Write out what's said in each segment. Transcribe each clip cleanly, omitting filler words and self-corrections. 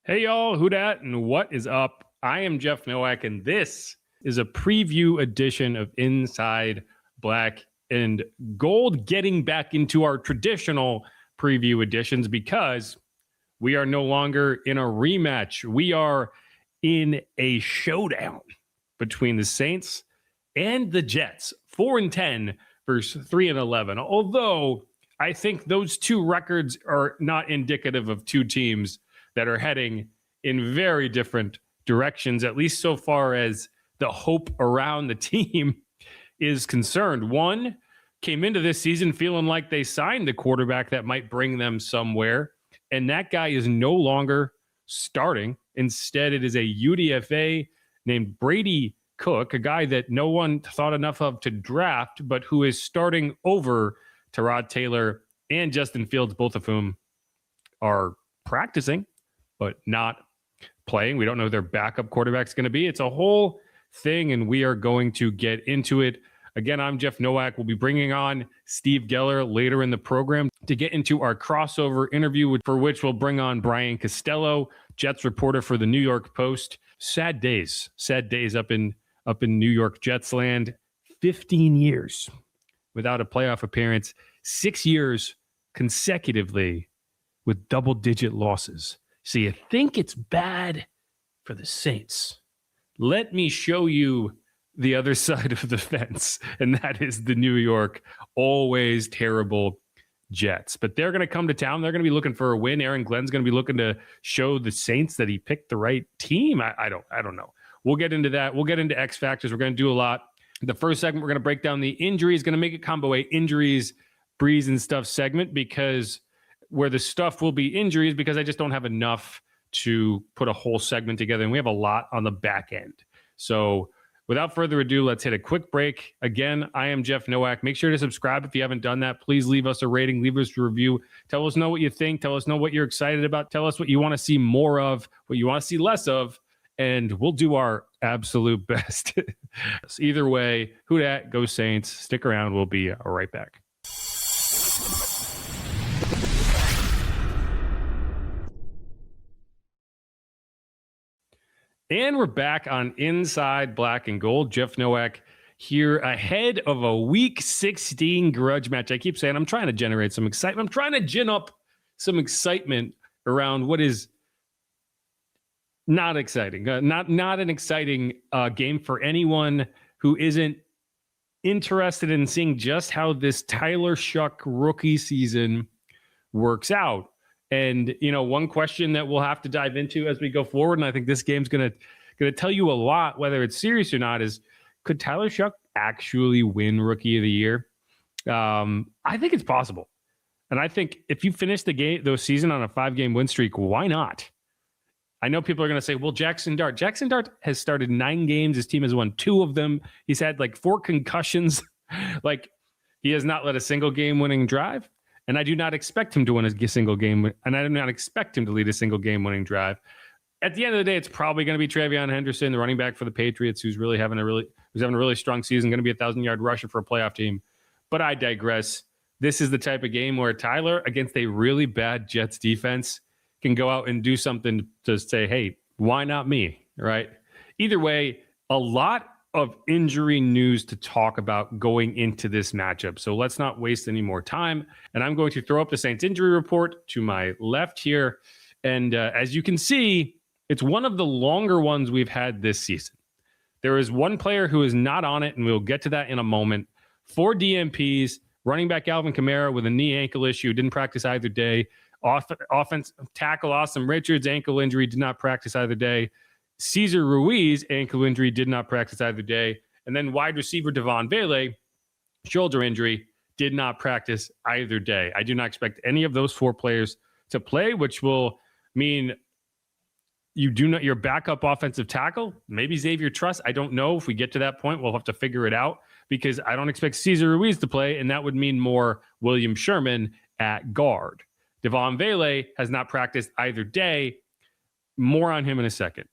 Hey y'all, who dat and what is up? I am Jeff Nowak, and this is a preview edition of Inside Black and Gold, getting back into our traditional preview editions because we are no longer in a rematch. We are in a showdown between the Saints and the Jets, 4-10 versus 3-11. Although I think those two records are not indicative of two teams that are heading in very different directions, at least so far as the hope around the team is concerned. One came into this season feeling like they signed the quarterback that might bring them somewhere, and that guy is no longer starting. Instead, it is a UDFA named Brady Cook, a guy that no one thought enough of to draft, but who is starting over Tyrod Taylor and Justin Fields, both of whom are practicing but not playing. We don't know who their backup quarterback's going to be. It's a whole thing, and we are going to get into it. Again, I'm Jeff Nowak. We'll be bringing on Steve Geller later in the program to get into our crossover interview, for which we'll bring on Brian Costello, Jets reporter for the New York Post. Sad days up in New York Jets land. 15 years without a playoff appearance, 6 years consecutively with double-digit losses. So you think it's bad for the Saints. Let me show you the other side of the fence, and that is the New York, always terrible Jets. But they're going to come to town. They're going to be looking for a win. Aaron Glenn's going to be looking to show the Saints that he picked the right team. I don't know. We'll get into that. We'll get into X factors. We're going to do a lot. The first segment, we're going to break down the injuries. Going to make it combo A, injuries, breeze, and stuff segment, because where the stuff will be injuries, because I just don't have enough to put a whole segment together, and we have a lot on the back end. So without further ado, let's hit a quick break. Again, I am Jeff Nowak. Make sure to subscribe if you haven't done that. Please leave us a rating, leave us a review. Tell us what you think. Tell us what you're excited about. Tell us what you want to see more of, what you want to see less of, and we'll do our absolute best. So either way, who dat, go Saints. Stick around. We'll be right back. And we're back on Inside Black and Gold. Jeff Nowak here ahead of a Week 16 grudge match. I keep saying I'm trying to generate some excitement. I'm trying to gin up some excitement around what is not exciting. Not an exciting game for anyone who isn't interested in seeing just how this Tyler Shuck rookie season works out. And, one question that we'll have to dive into as we go forward, and I think this game's going to tell you a lot, whether it's serious or not, is could Tyler Shuck actually win Rookie of the Year? I think it's possible. And I think if you finish the season on a 5-game win streak, why not? I know people are going to say, well, Jackson Dart has started 9 games. His team has won 2 of them. He's had 4 concussions. He has not led a single game-winning drive. And I do not expect him to win a single game, and I do not expect him to lead a single game-winning drive. At the end of the day, it's probably going to be Travion Henderson, the running back for the Patriots, who's having a really strong season, going to be a 1,000-yard rusher for a playoff team. But I digress. This is the type of game where Tyler, against a really bad Jets defense, can go out and do something to say, hey, why not me, right? Either way, a lot of injury news to talk about going into this matchup. So let's not waste any more time. And I'm going to throw up the Saints injury report to my left here. And as you can see, it's one of the longer ones we've had this season. There is one player who is not on it, and we'll get to that in a moment. 4 DMPs, running back Alvin Kamara with a knee ankle issue, didn't practice either day. Offensive tackle Austin Richards, ankle injury, did not practice either day. Cesar Ruiz, ankle injury, did not practice either day. And then wide receiver Devin Vele, shoulder injury, did not practice either day. I do not expect any of those 4 players to play, which will mean your backup offensive tackle, maybe Xavier Truss. I don't know. If we get to that point, we'll have to figure it out, because I don't expect Cesar Ruiz to play, and that would mean more William Sherman at guard. Devin Vele has not practiced either day. More on him in a second.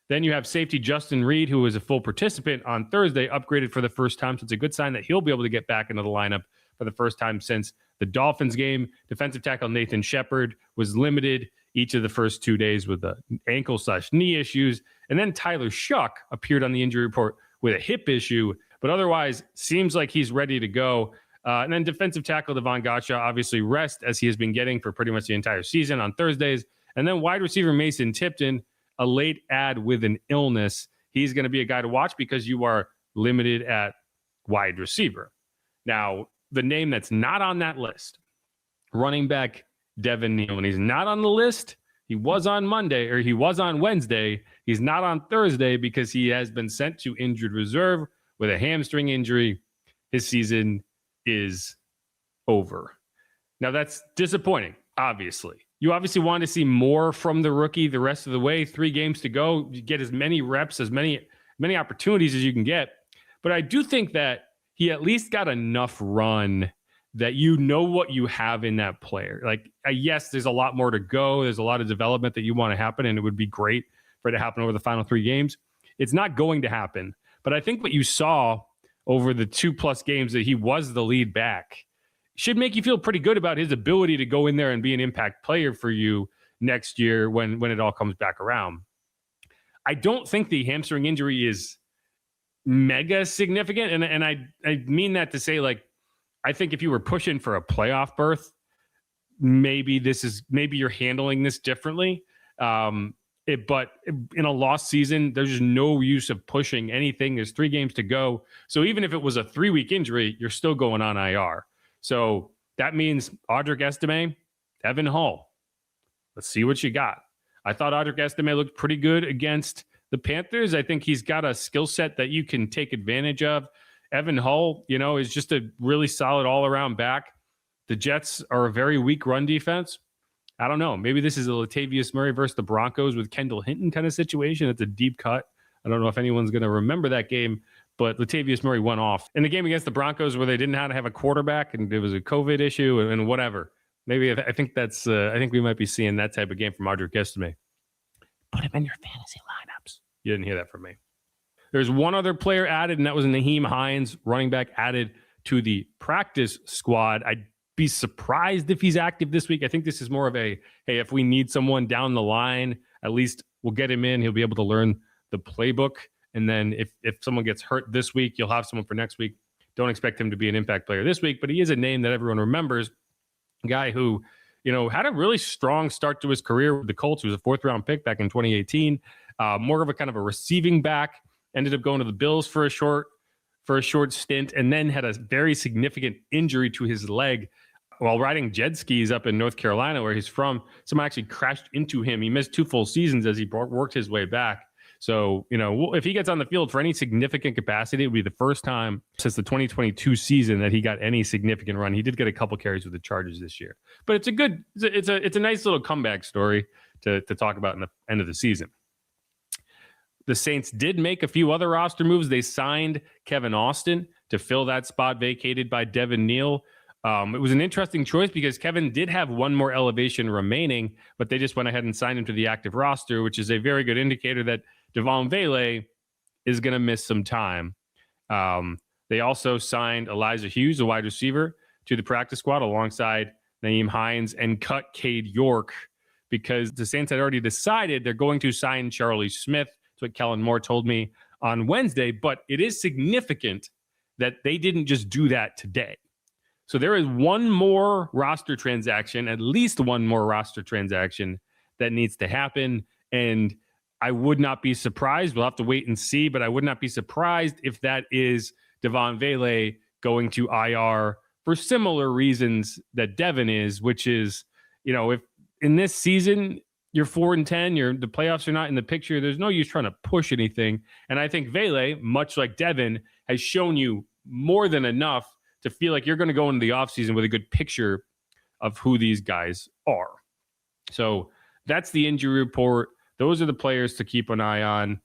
Then you have safety Justin Reed, who was a full participant on Thursday, upgraded for the first time. So it's a good sign that he'll be able to get back into the lineup for the first time since the Dolphins game. Defensive tackle Nathan Shepard was limited each of the first 2 days with the ankle/knee issues. And then Tyler Shuck appeared on the injury report with a hip issue, but otherwise seems like he's ready to go. And then defensive tackle Devon Gotcha, obviously rest as he has been getting for pretty much the entire season on Thursdays. And then wide receiver Mason Tipton, a late add with an illness. He's going to be a guy to watch because you are limited at wide receiver. Now, the name that's not on that list, running back Devin Neal, and he's not on the list. He was on Monday, or he was on Wednesday. He's not on Thursday because he has been sent to injured reserve with a hamstring injury. His season is over. Now, that's disappointing, obviously. You obviously want to see more from the rookie the rest of the way. 3 games to go. You get as many reps, as many opportunities as you can get. But I do think that he at least got enough run that you know what you have in that player. Like, yes, there's a lot more to go. There's a lot of development that you want to happen, and it would be great for it to happen over the final 3 games. It's not going to happen. But I think what you saw over the 2+ games that he was the lead back should make you feel pretty good about his ability to go in there and be an impact player for you next year when it all comes back around. I don't think the hamstring injury is mega significant. And I mean that to say, like, I think if you were pushing for a playoff berth, maybe you're handling this differently. But in a lost season, there's just no use of pushing anything. There's 3 games to go. So even if it was a 3-week injury, you're still going on IR. So that means Audric Estime, Evan Hull. Let's see what you got. I thought Audric Estime looked pretty good against the Panthers. I think he's got a skill set that you can take advantage of. Evan Hull, is just a really solid all-around back. The Jets are a very weak run defense. I don't know. Maybe this is a Latavius Murray versus the Broncos with Kendall Hinton kind of situation. It's a deep cut. I don't know if anyone's going to remember that game, but Latavius Murray went off. In the game against the Broncos where they didn't have a quarterback and it was a COVID issue and whatever. Maybe I think we might be seeing that type of game from Audric Estime. Put him in your fantasy lineups. You didn't hear that from me. There's one other player added, and that was Nyheim Hines, running back added to the practice squad. I'd be surprised if he's active this week. I think this is more of a, hey, if we need someone down the line, at least we'll get him in. He'll be able to learn the playbook. And then if someone gets hurt this week, you'll have someone for next week. Don't expect him to be an impact player this week, but he is a name that everyone remembers. A guy who, had a really strong start to his career with the Colts. He was a 4th-round pick back in 2018. More of a kind of a receiving back. Ended up going to the Bills for a short stint, and then had a very significant injury to his leg while riding jet skis up in North Carolina, where he's from. Someone actually crashed into him. He missed 2 full seasons as he worked his way back. So, if he gets on the field for any significant capacity, it would be the first time since the 2022 season that he got any significant run. He did get a couple carries with the Chargers this year, but it's a nice little comeback story to talk about in the end of the season. The Saints did make a few other roster moves. They signed Kevin Austin to fill that spot vacated by Devin Neal. It was an interesting choice because Kevin did have one more elevation remaining, but they just went ahead and signed him to the active roster, which is a very good indicator that Devon Vele is going to miss some time. They also signed Elijah Hughes, a wide receiver, to the practice squad alongside Nyheim Hines, and cut Cade York because the Saints had already decided they're going to sign Charlie Smith. That's what Kellen Moore told me on Wednesday, but it is significant that they didn't just do that today. So there is one more roster transaction, at least one more roster transaction that needs to happen. And I would not be surprised. We'll have to wait and see, but I would not be surprised if that is Devon Vele going to IR for similar reasons that Devin is, which is, if in this season you're 4-10, the playoffs are not in the picture, there's no use trying to push anything. And I think Vele, much like Devin, has shown you more than enough to feel like you're going to go into the offseason with a good picture of who these guys are. So that's the injury report. Those are the players to keep an eye on.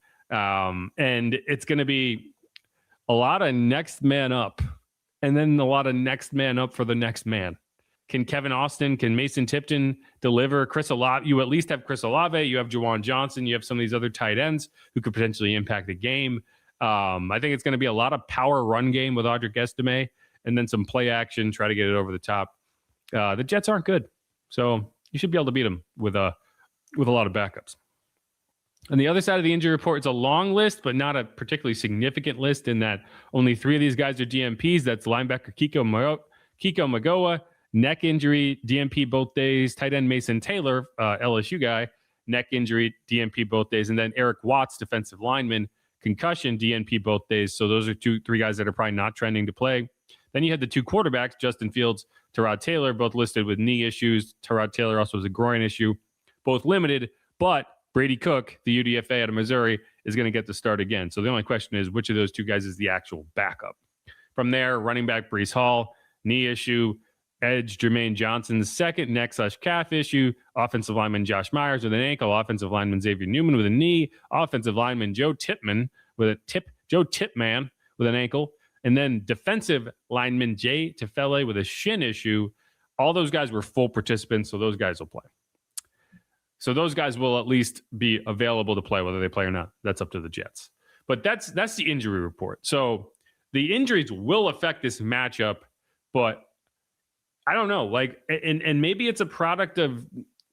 And it's going to be a lot of next man up and then a lot of next man up for the next man. Can Kevin Austin, can Mason Tipton deliver? Chris Olave, you at least have Chris Olave. You have Juwan Johnson. You have some of these other tight ends who could potentially impact the game. I think it's going to be a lot of power run game with Audric Estime and then some play action, try to get it over the top. The Jets aren't good. So you should be able to beat them with a with a lot of backups. On the other side of the injury report, it's a long list, but not a particularly significant list in that only 3 of these guys are DMPs. That's linebacker Kiko Magoa, neck injury, DMP both days. Tight end Mason Taylor, LSU guy, neck injury, DMP both days. And then Eric Watts, defensive lineman, concussion, DNP both days. So those are 2-3 guys that are probably not trending to play. Then you had the 2 quarterbacks, Justin Fields, Tyrod Taylor, both listed with knee issues. Tyrod Taylor also has a groin issue, both limited, but Brady Cook, the UDFA out of Missouri, is going to get the start again. So the only question is, which of those 2 guys is the actual backup? From there, running back Breece Hall, knee issue. Edge Jermaine Johnson's second neck/calf issue. Offensive lineman Josh Myers with an ankle. Offensive lineman Xavier Newman with a knee. Offensive lineman Joe Tipman with an ankle. And then defensive lineman Jay Tefele with a shin issue. All those guys were full participants, so those guys will play. So those guys will at least be available to play, whether they play or not. That's up to the Jets. But that's the injury report. So the injuries will affect this matchup, but I don't know. Like, and maybe it's a product of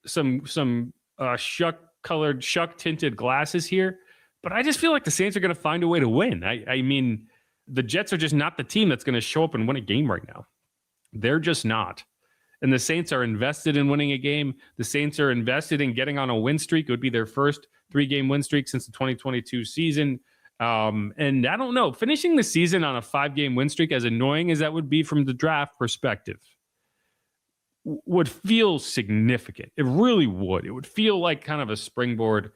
some shuck tinted glasses here, but I just feel like the Saints are going to find a way to win. I mean, the Jets are just not the team that's going to show up and win a game right now. They're just not. And the Saints are invested in winning a game. The Saints are invested in getting on a win streak. It would be their first 3-game win streak since the 2022 season. And I don't know, finishing the season on a 5-game win streak, as annoying as that would be from the draft perspective, would feel significant. It really would. It would feel like kind of a springboard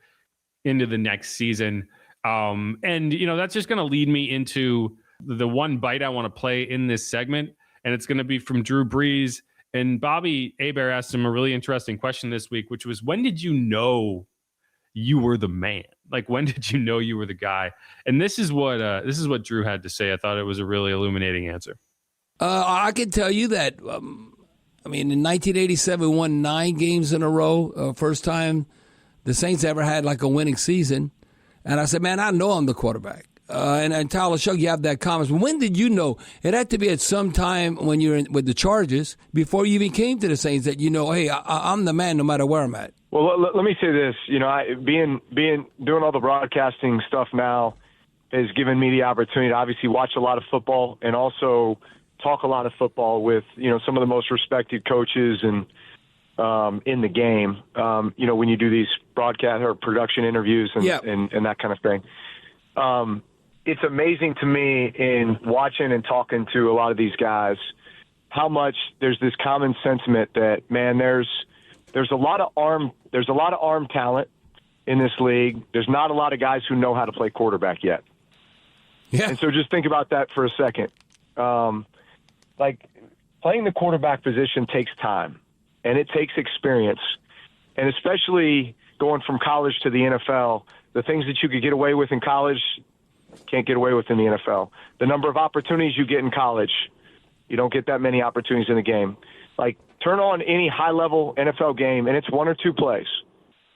into the next season. And, that's just going to lead me into the one bite I want to play in this segment. And it's going to be from Drew Brees. And Bobby Hebert asked him a really interesting question this week, which was, when did you know you were the man? Like, when did you know you were the guy? And this is what Drew had to say. I thought it was a really illuminating answer. I can tell you that, in 1987, we won 9 games in a row. First time the Saints ever had like a winning season. And I said, man, I know I'm the quarterback. And Tyler Shuck, you have that comment. When did you know? It had to be at some time when you're with the Chargers, before you even came to the Saints, that hey, I'm the man no matter where I'm at. Well, let me say this. Doing all the broadcasting stuff now has given me the opportunity to obviously watch a lot of football and also talk a lot of football with some of the most respected coaches and in the game. When you do these broadcast or production interviews and that kind of thing. It's amazing to me in watching and talking to a lot of these guys how much there's this common sentiment that, man, there's a lot of arm talent in this league. There's not a lot of guys who know how to play quarterback yet. Yeah. And so just think about that for a second. Playing the quarterback position takes time and it takes experience. And especially going from college to the NFL, the things that you could get away with in college can't get away with in the NFL. The number of opportunities you get in college, you don't get that many opportunities in the game. Like, turn on any high-level NFL game, and it's 1 or 2 plays.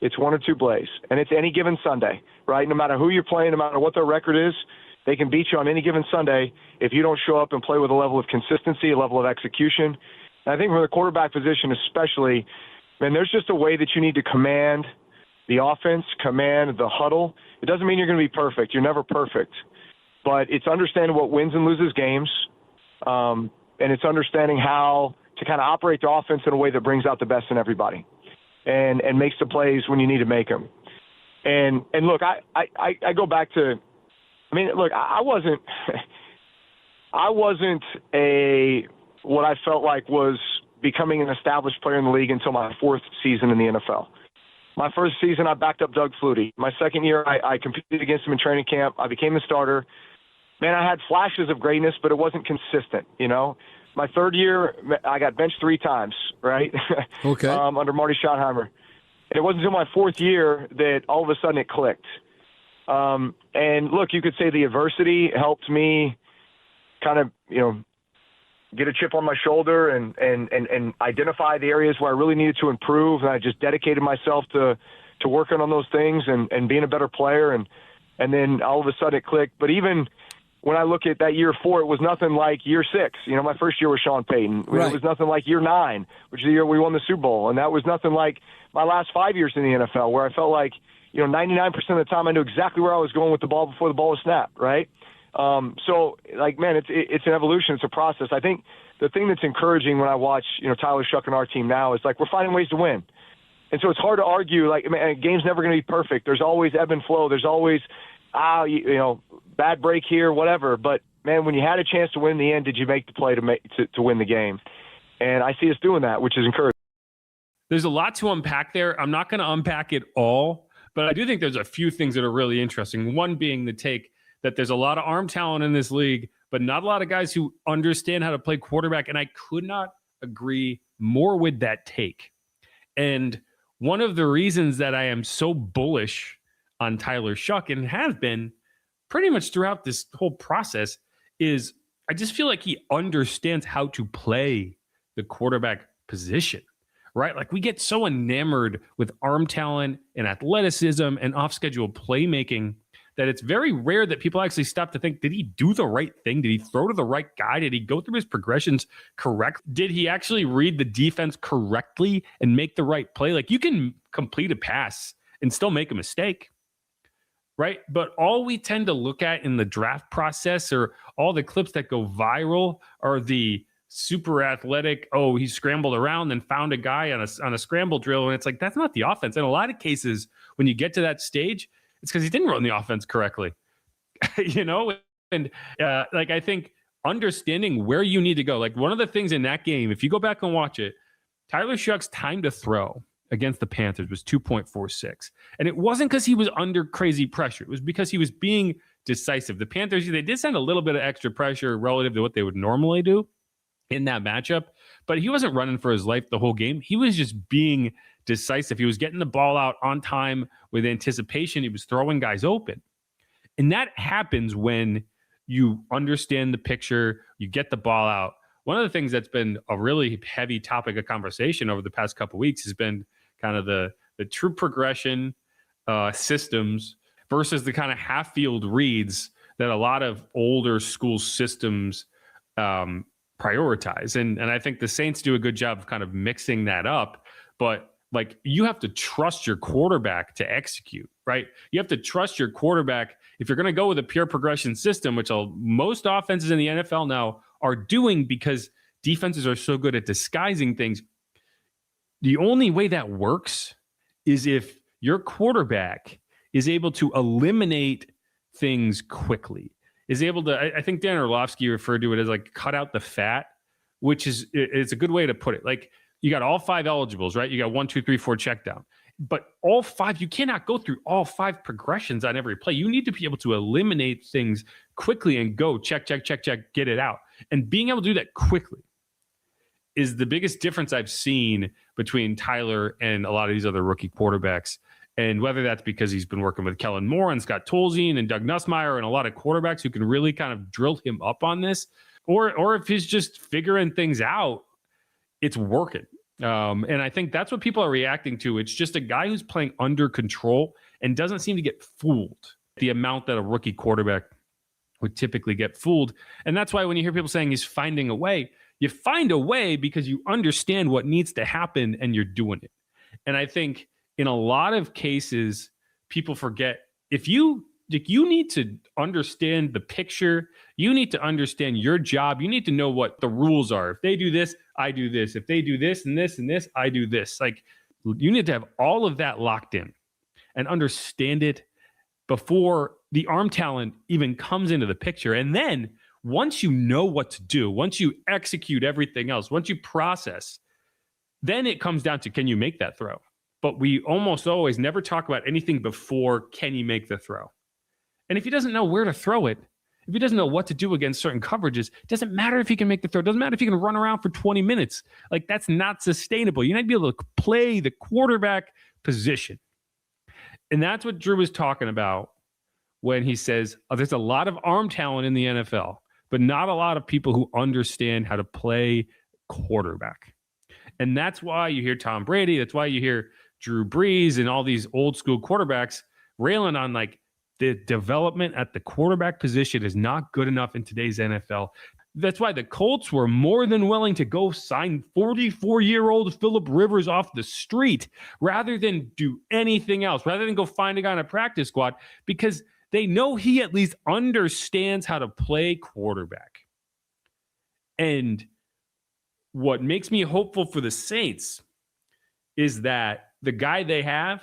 It's 1 or 2 plays, and it's any given Sunday, right? No matter who you're playing, no matter what their record is, they can beat you on any given Sunday if you don't show up and play with a level of consistency, a level of execution. And I think for the quarterback position especially, man, there's just a way that you need to command the offense, command the huddle. It doesn't mean you're going to be perfect. You're never perfect. But it's understanding what wins and loses games, and it's understanding how to kind of operate the offense in a way that brings out the best in everybody and makes the plays when you need to make them. And look, I go back to, I wasn't what I felt like was becoming an established player in the league until my 4th season in the NFL. My first season, I backed up Doug Flutie. My second year, I competed against him in training camp. I became the starter. Man, I had flashes of greatness, but it wasn't consistent, My 3rd year, I got benched 3 times, right? Okay. Under Marty Schottenheimer. And it wasn't until my 4th year that all of a sudden it clicked. And look, you could say the adversity helped me kind of, get a chip on my shoulder and identify the areas where I really needed to improve. And I just dedicated myself to working on those things and being a better player. And then all of a sudden it clicked. But even when I look at that year 4, it was nothing like year 6. You know, my first year was Sean Payton. Right. It was nothing like year 9, which is the year we won the Super Bowl. And that was nothing like my last 5 years in the NFL, where I felt like, 99% of the time I knew exactly where I was going with the ball before the ball was snapped, right? So, like, man, it's an evolution. It's a process. I think the thing that's encouraging when I watch, Tyler Shuck and our team now is, like, we're finding ways to win. And so it's hard to argue, like, man, a game's never going to be perfect. There's always ebb and flow. There's always, bad break here, whatever. But, man, when you had a chance to win in the end, did you make the play to win the game? And I see us doing that, which is encouraging. There's a lot to unpack there. I'm not going to unpack it all, but I do think there's a few things that are really interesting. One being the take that there's a lot of arm talent in this league, but not a lot of guys who understand how to play quarterback. And I could not agree more with that take. And one of the reasons that I am so bullish on Tyler Shuck, and have been pretty much throughout this whole process, is I just feel like he understands how to play the quarterback position, right? Like, we get so enamored with arm talent and athleticism and off-schedule playmaking that it's very rare that people actually stop to think, did he do the right thing? Did he throw to the right guy? Did he go through his progressions correct? Did he actually read the defense correctly and make the right play? Like, you can complete a pass and still make a mistake, right? But all we tend to look at in the draft process, or all the clips that go viral, are the super athletic, he scrambled around and found a guy on a scramble drill. And it's like, that's not the offense. In a lot of cases, when you get to that stage, it's because he didn't run the offense correctly, And I think understanding where you need to go, like, one of the things in that game, if you go back and watch it, Tyler Shuck's time to throw against the Panthers was 2.46. And it wasn't because he was under crazy pressure. It was because he was being decisive. The Panthers, they did send a little bit of extra pressure relative to what they would normally do in that matchup, but he wasn't running for his life the whole game. He was just being decisive. He was getting the ball out on time with anticipation. He was throwing guys open. And that happens when you understand the picture, you get the ball out. One of the things that's been a really heavy topic of conversation over the past couple of weeks has been kind of the true progression systems versus the kind of half-field reads that a lot of older school systems prioritize. And I think the Saints do a good job of kind of mixing that up. But, like, you have to trust your quarterback to execute, right? You have to trust your quarterback. If you're going to go with a pure progression system, which most offenses in the NFL now are doing because defenses are so good at disguising things, the only way that works is if your quarterback is able to eliminate things quickly, is able to, I think Dan Orlovsky referred to it as, like, cut out the fat, which is, it's a good way to put it. Like, you got all 5 eligibles, right? You got 1, 2, 3, 4 check down. But all 5, you cannot go through all 5 progressions on every play. You need to be able to eliminate things quickly and go check, get it out. And being able to do that quickly is the biggest difference I've seen between Tyler and a lot of these other rookie quarterbacks. And whether that's because he's been working with Kellen Moore and Scott Tolzien and Doug Nussmeier and a lot of quarterbacks who can really kind of drill him up on this, or if he's just figuring things out, it's working. And I think that's what people are reacting to. It's just a guy who's playing under control and doesn't seem to get fooled the amount that a rookie quarterback would typically get fooled. And that's why when you hear people saying he's finding a way, you find a way because you understand what needs to happen and you're doing it. And I think in a lot of cases, people forget, if you need to understand the picture, you need to understand your job, you need to know what the rules are. If they do this, I do this. If they do this and this and this, I do this. Like, you need to have all of that locked in and understand it before the arm talent even comes into the picture. And then once you know what to do, once you execute everything else, once you process, then it comes down to, can you make that throw? But we almost always never talk about anything before, can you make the throw? And if he doesn't know where to throw it, if he doesn't know what to do against certain coverages, it doesn't matter if he can make the throw. It doesn't matter if he can run around for 20 minutes. Like, that's not sustainable. You need to be able to play the quarterback position. And that's what Drew was talking about when he says, there's a lot of arm talent in the NFL, but not a lot of people who understand how to play quarterback. And that's why you hear Tom Brady. That's why you hear Drew Brees and all these old school quarterbacks railing on, like, The development at the quarterback position is not good enough in today's NFL. That's why the Colts were more than willing to go sign 44-year-old Phillip Rivers off the street rather than do anything else, rather than go find a guy on a practice squad, because they know he at least understands how to play quarterback. And what makes me hopeful for the Saints is that the guy they have,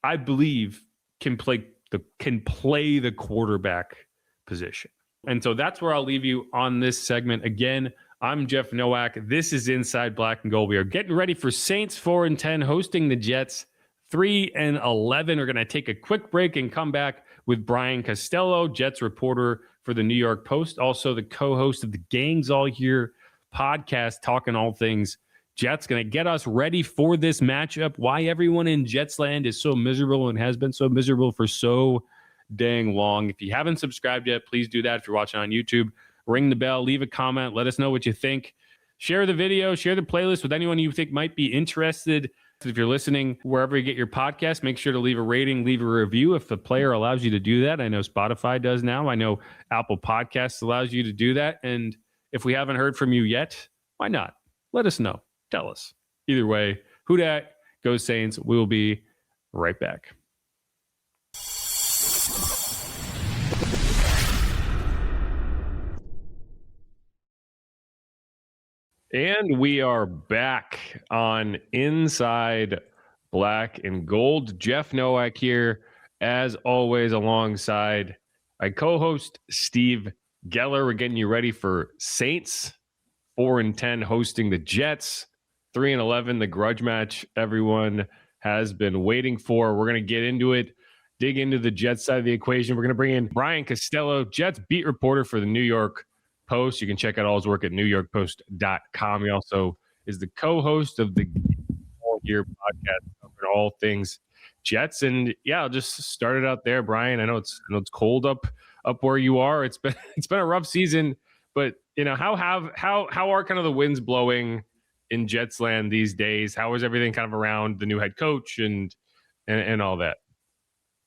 I believe, can play the quarterback position. And so that's where I'll leave you on this segment. Again, I'm Jeff Nowak. This is Inside Black and Gold. We are getting ready for Saints 4-10 hosting the Jets 3-11. We're going to take a quick break and come back with Brian Costello, Jets reporter for the New York Post, also the co-host of the Gangs All Here podcast, talking all things Jets. Going to get us ready for this matchup, why everyone in Jetsland is so miserable and has been so miserable for so dang long. If you haven't subscribed yet, please do that. If you're watching on YouTube, ring the bell, leave a comment, let us know what you think. Share the video, share the playlist with anyone you think might be interested. If you're listening wherever you get your podcast, make sure to leave a rating, leave a review if the player allows you to do that. I know Spotify does now. I know Apple Podcasts allows you to do that. And if we haven't heard from you yet, why not? Let us know. Tell us. Either way, who dat, go Saints. We will be right back. And we are back on Inside Black and Gold. Jeff Nowak here, as always, alongside my co-host Steve Geller. We're getting you ready for Saints 4-10 hosting the Jets 3-11, the grudge match everyone has been waiting for. We're going to get into it, dig into the Jets side of the equation. We're going to bring in Brian Costello, Jets beat reporter for the New York Post. You can check out all his work at newyorkpost.com. He also is the co-host of the All Year podcast covering all things Jets. And yeah, I'll just start it out there, Brian. I know it's cold up where you are. It's been a rough season, but you know, how are kind of the winds blowing in Jets land these days? How is everything kind of around the new head coach and all that?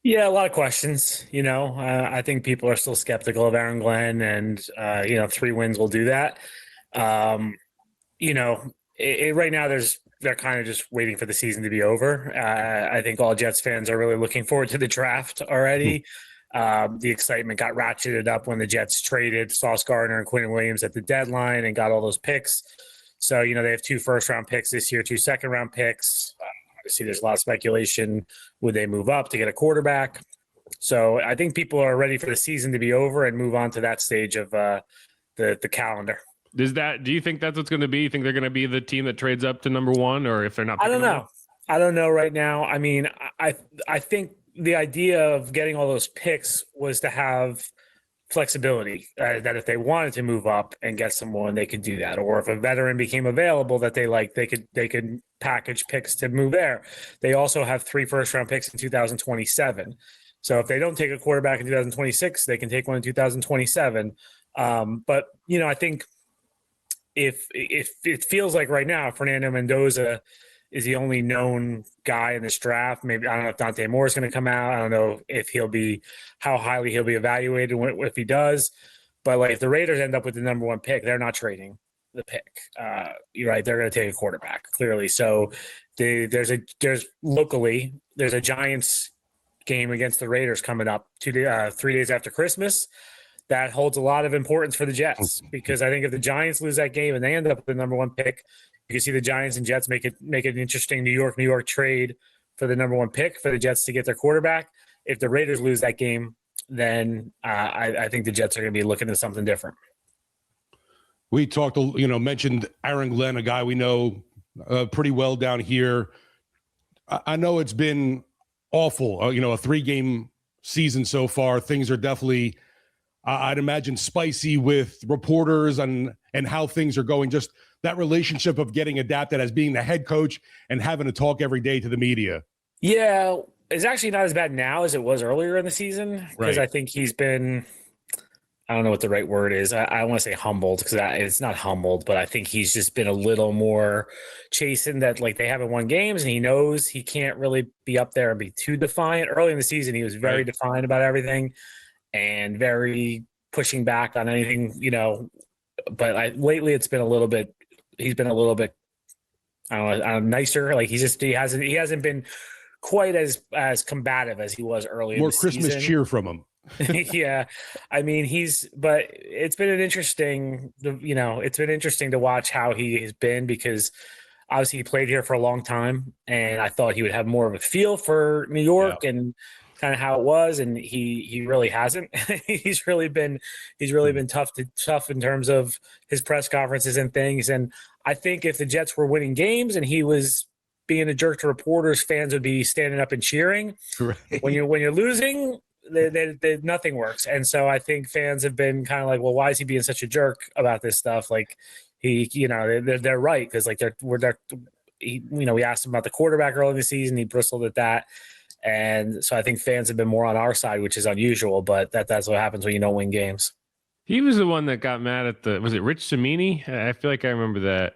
Yeah, a lot of questions. I think people are still skeptical of Aaron Glenn, and 3 wins will do that. Right now they're kind of just waiting for the season to be over. I think all Jets fans are really looking forward to the draft already. The excitement got ratcheted up when the Jets traded Sauce Gardner and Quentin Williams at the deadline and got all those picks. So, they have 2 first-round picks this year, 2 second-round picks. Obviously, there's a lot of speculation. Would they move up to get a quarterback? So I think people are ready for the season to be over and move on to that stage of the calendar. Do you think that's what's going to be? You think they're going to be the team that trades up to number 1, or if they're not? I don't know. I don't know right now. I mean, I think the idea of getting all those picks was to have flexibility, that if they wanted to move up and get someone, they could do that. Or if a veteran became available that they could package picks to move there. They also have 3 first-round picks in 2027. So if they don't take a quarterback in 2026, they can take one in 2027. But I think if it feels like right now, Fernando Mendoza is the only known guy in this draft. Maybe I don't know if Dante Moore is going to come out. I don't know how highly he'll be evaluated if he does. But like if the Raiders end up with the number 1 pick, they're not trading the pick. You're right. They're going to take a quarterback clearly. So there's a Giants game against the Raiders coming up 3 days after Christmas. That holds a lot of importance for the Jets, because I think if the Giants lose that game and they end up with the number 1 pick, you can see the Giants and Jets make it an interesting New York trade for the number 1 pick for the Jets to get their quarterback. If the Raiders lose that game, then I think the Jets are going to be looking at something different. We talked, mentioned Aaron Glenn, a guy we know pretty well down here. I know it's been awful, a 3-game season so far. Things are definitely, I'd imagine, spicy with reporters and how things are going. Just that relationship of getting adapted as being the head coach and having to talk every day to the media. Yeah, it's actually not as bad now as it was earlier in the season, because I think he's been I don't know what the right word is. I want to say humbled because it's not humbled, but I think he's just been a little more chastened that like they haven't won games and he knows he can't really be up there and be too defiant. Early in the season, he was very defiant about everything and very pushing back on anything, but lately it's been he's been a little bit, I don't know, nicer. Like he hasn't been quite as combative as he was early in the season. More Christmas cheer from him. Yeah, I mean but it's been interesting to watch how he has been because obviously he played here for a long time and I thought he would have more of a feel for New York and kind of how it was, and he really hasn't. he's really been tough in terms of his press conferences and things. And I think if the Jets were winning games and he was being a jerk to reporters, fans would be standing up and cheering. Right. When you're losing, nothing works. And so I think fans have been kind of like, well, why is he being such a jerk about this stuff? Like they're right. Cause like we asked him about the quarterback early in the season. He bristled at that. And so I think fans have been more on our side, which is unusual, but that's what happens when you don't win games. He was the one that got mad at was it Rich Cimini? I feel like I remember that.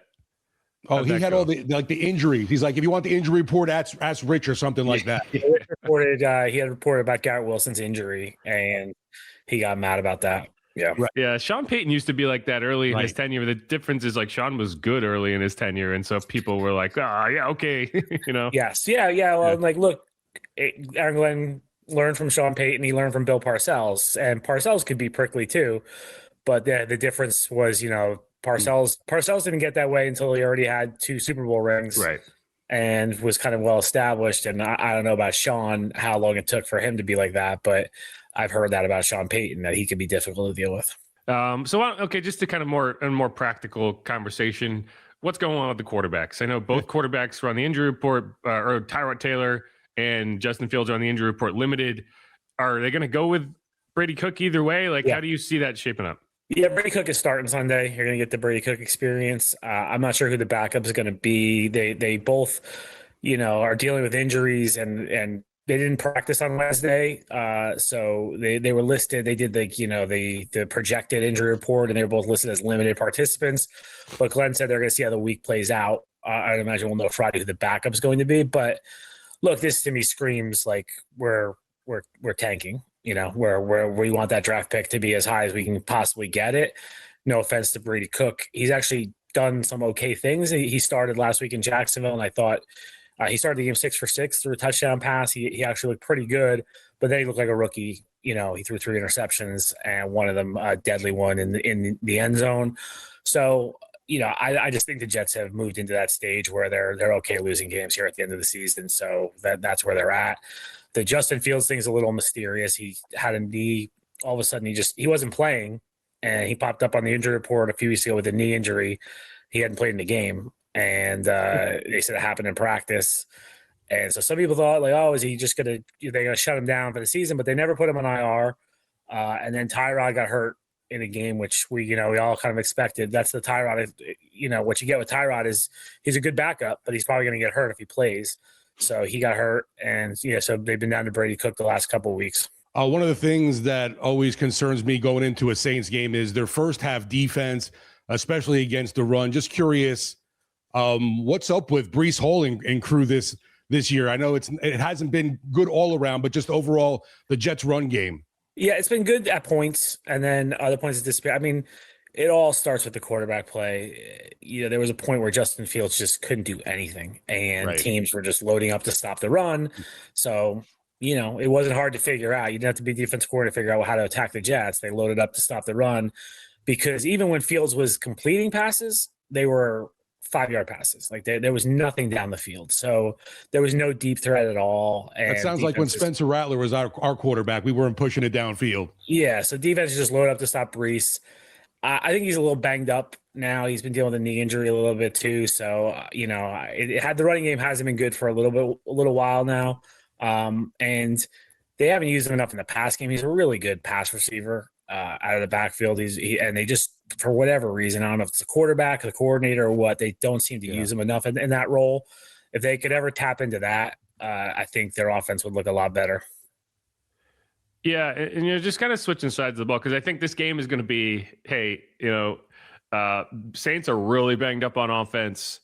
Oh, he had all the injuries. He's like, if you want the injury report, ask Rich or something like that. He had reported about Garrett Wilson's injury, and he got mad about that. Yeah. Right. Yeah. Sean Payton used to be like that early in his tenure. The difference is like Sean was good early in his tenure. And so people were like, yeah, okay. Yes. Yeah. Well, like, look, Aaron Glenn learned from Sean Payton. He learned from Bill Parcells, and Parcells could be prickly too. But the difference was, Parcells didn't get that way until he already had 2 Super Bowl rings. Right. And was kind of well established. And I don't know about Sean, how long it took for him to be like that, but I've heard that about Sean Payton, that he could be difficult to deal with. Just to kind of more practical conversation, what's going on with the quarterbacks? I know both quarterbacks were on the injury report, or Tyrod Taylor and Justin Fields are on the injury report limited. Are they going to go with Brady Cook either way? How do you see that shaping up? Yeah, Brady Cook is starting Sunday. You're going to get the Brady Cook experience. I'm not sure who the backup is going to be. They both, are dealing with injuries and they didn't practice on Wednesday. So they were listed. They did the projected injury report, and they were both listed as limited participants. But Glenn said they're going to see how the week plays out. I'd imagine we'll know Friday who the backup is going to be. But look, this to me screams like we're tanking. Where we want that draft pick to be as high as we can possibly get it. No offense to Brady Cook. He's actually done some okay things. He started last week in Jacksonville, and I thought he started the game 6 for 6 through a touchdown pass. He actually looked pretty good, but then he looked like a rookie. He threw 3 interceptions, and one of them a deadly one in the end zone. So, I just think the Jets have moved into that stage where they're okay losing games here at the end of the season. So that's where they're at. The Justin Fields thing is a little mysterious. He had a knee. All of a sudden, he wasn't playing, and he popped up on the injury report a few weeks ago with a knee injury. He hadn't played in the game, and they said it happened in practice. And so some people thought, is he just they're going to shut him down for the season? But they never put him on IR. And then Tyrod got hurt in a game, which we all kind of expected. That's the Tyrod. What you get with Tyrod is he's a good backup, but he's probably going to get hurt if he plays. So he got hurt, and so they've been down to Brady Cook the last couple of weeks. One of the things that always concerns me going into a Saints game is their first half defense, especially against the run. Just curious, what's up with Breece Hall and crew this year? I know it hasn't been good all around, but just overall the Jets run game. Yeah, it's been good at points, and then other points it disappear. I mean, it all starts with the quarterback play. There was a point where Justin Fields just couldn't do anything, and teams were just loading up to stop the run. So, it wasn't hard to figure out. You didn't have to be defensive coordinator to figure out how to attack the Jets. They loaded up to stop the run because even when Fields was completing passes, they were 5-yard passes. Like there was nothing down the field. So there was no deep threat at all. And that sounds like when Spencer Rattler was our quarterback, we weren't pushing it downfield. Yeah. So defense just loaded up to stop Breece. I think he's a little banged up now. He's been dealing with a knee injury a little bit too. So, the running game hasn't been good for a little while now. And they haven't used him enough in the pass game. He's a really good pass receiver out of the backfield. And they just, for whatever reason, I don't know if it's the quarterback, the coordinator, or what, they don't seem to use him enough in that role. If they could ever tap into that, I think their offense would look a lot better. Yeah, and you're just kind of switching sides of the ball because I think this game is going to be, hey, Saints are really banged up on offense.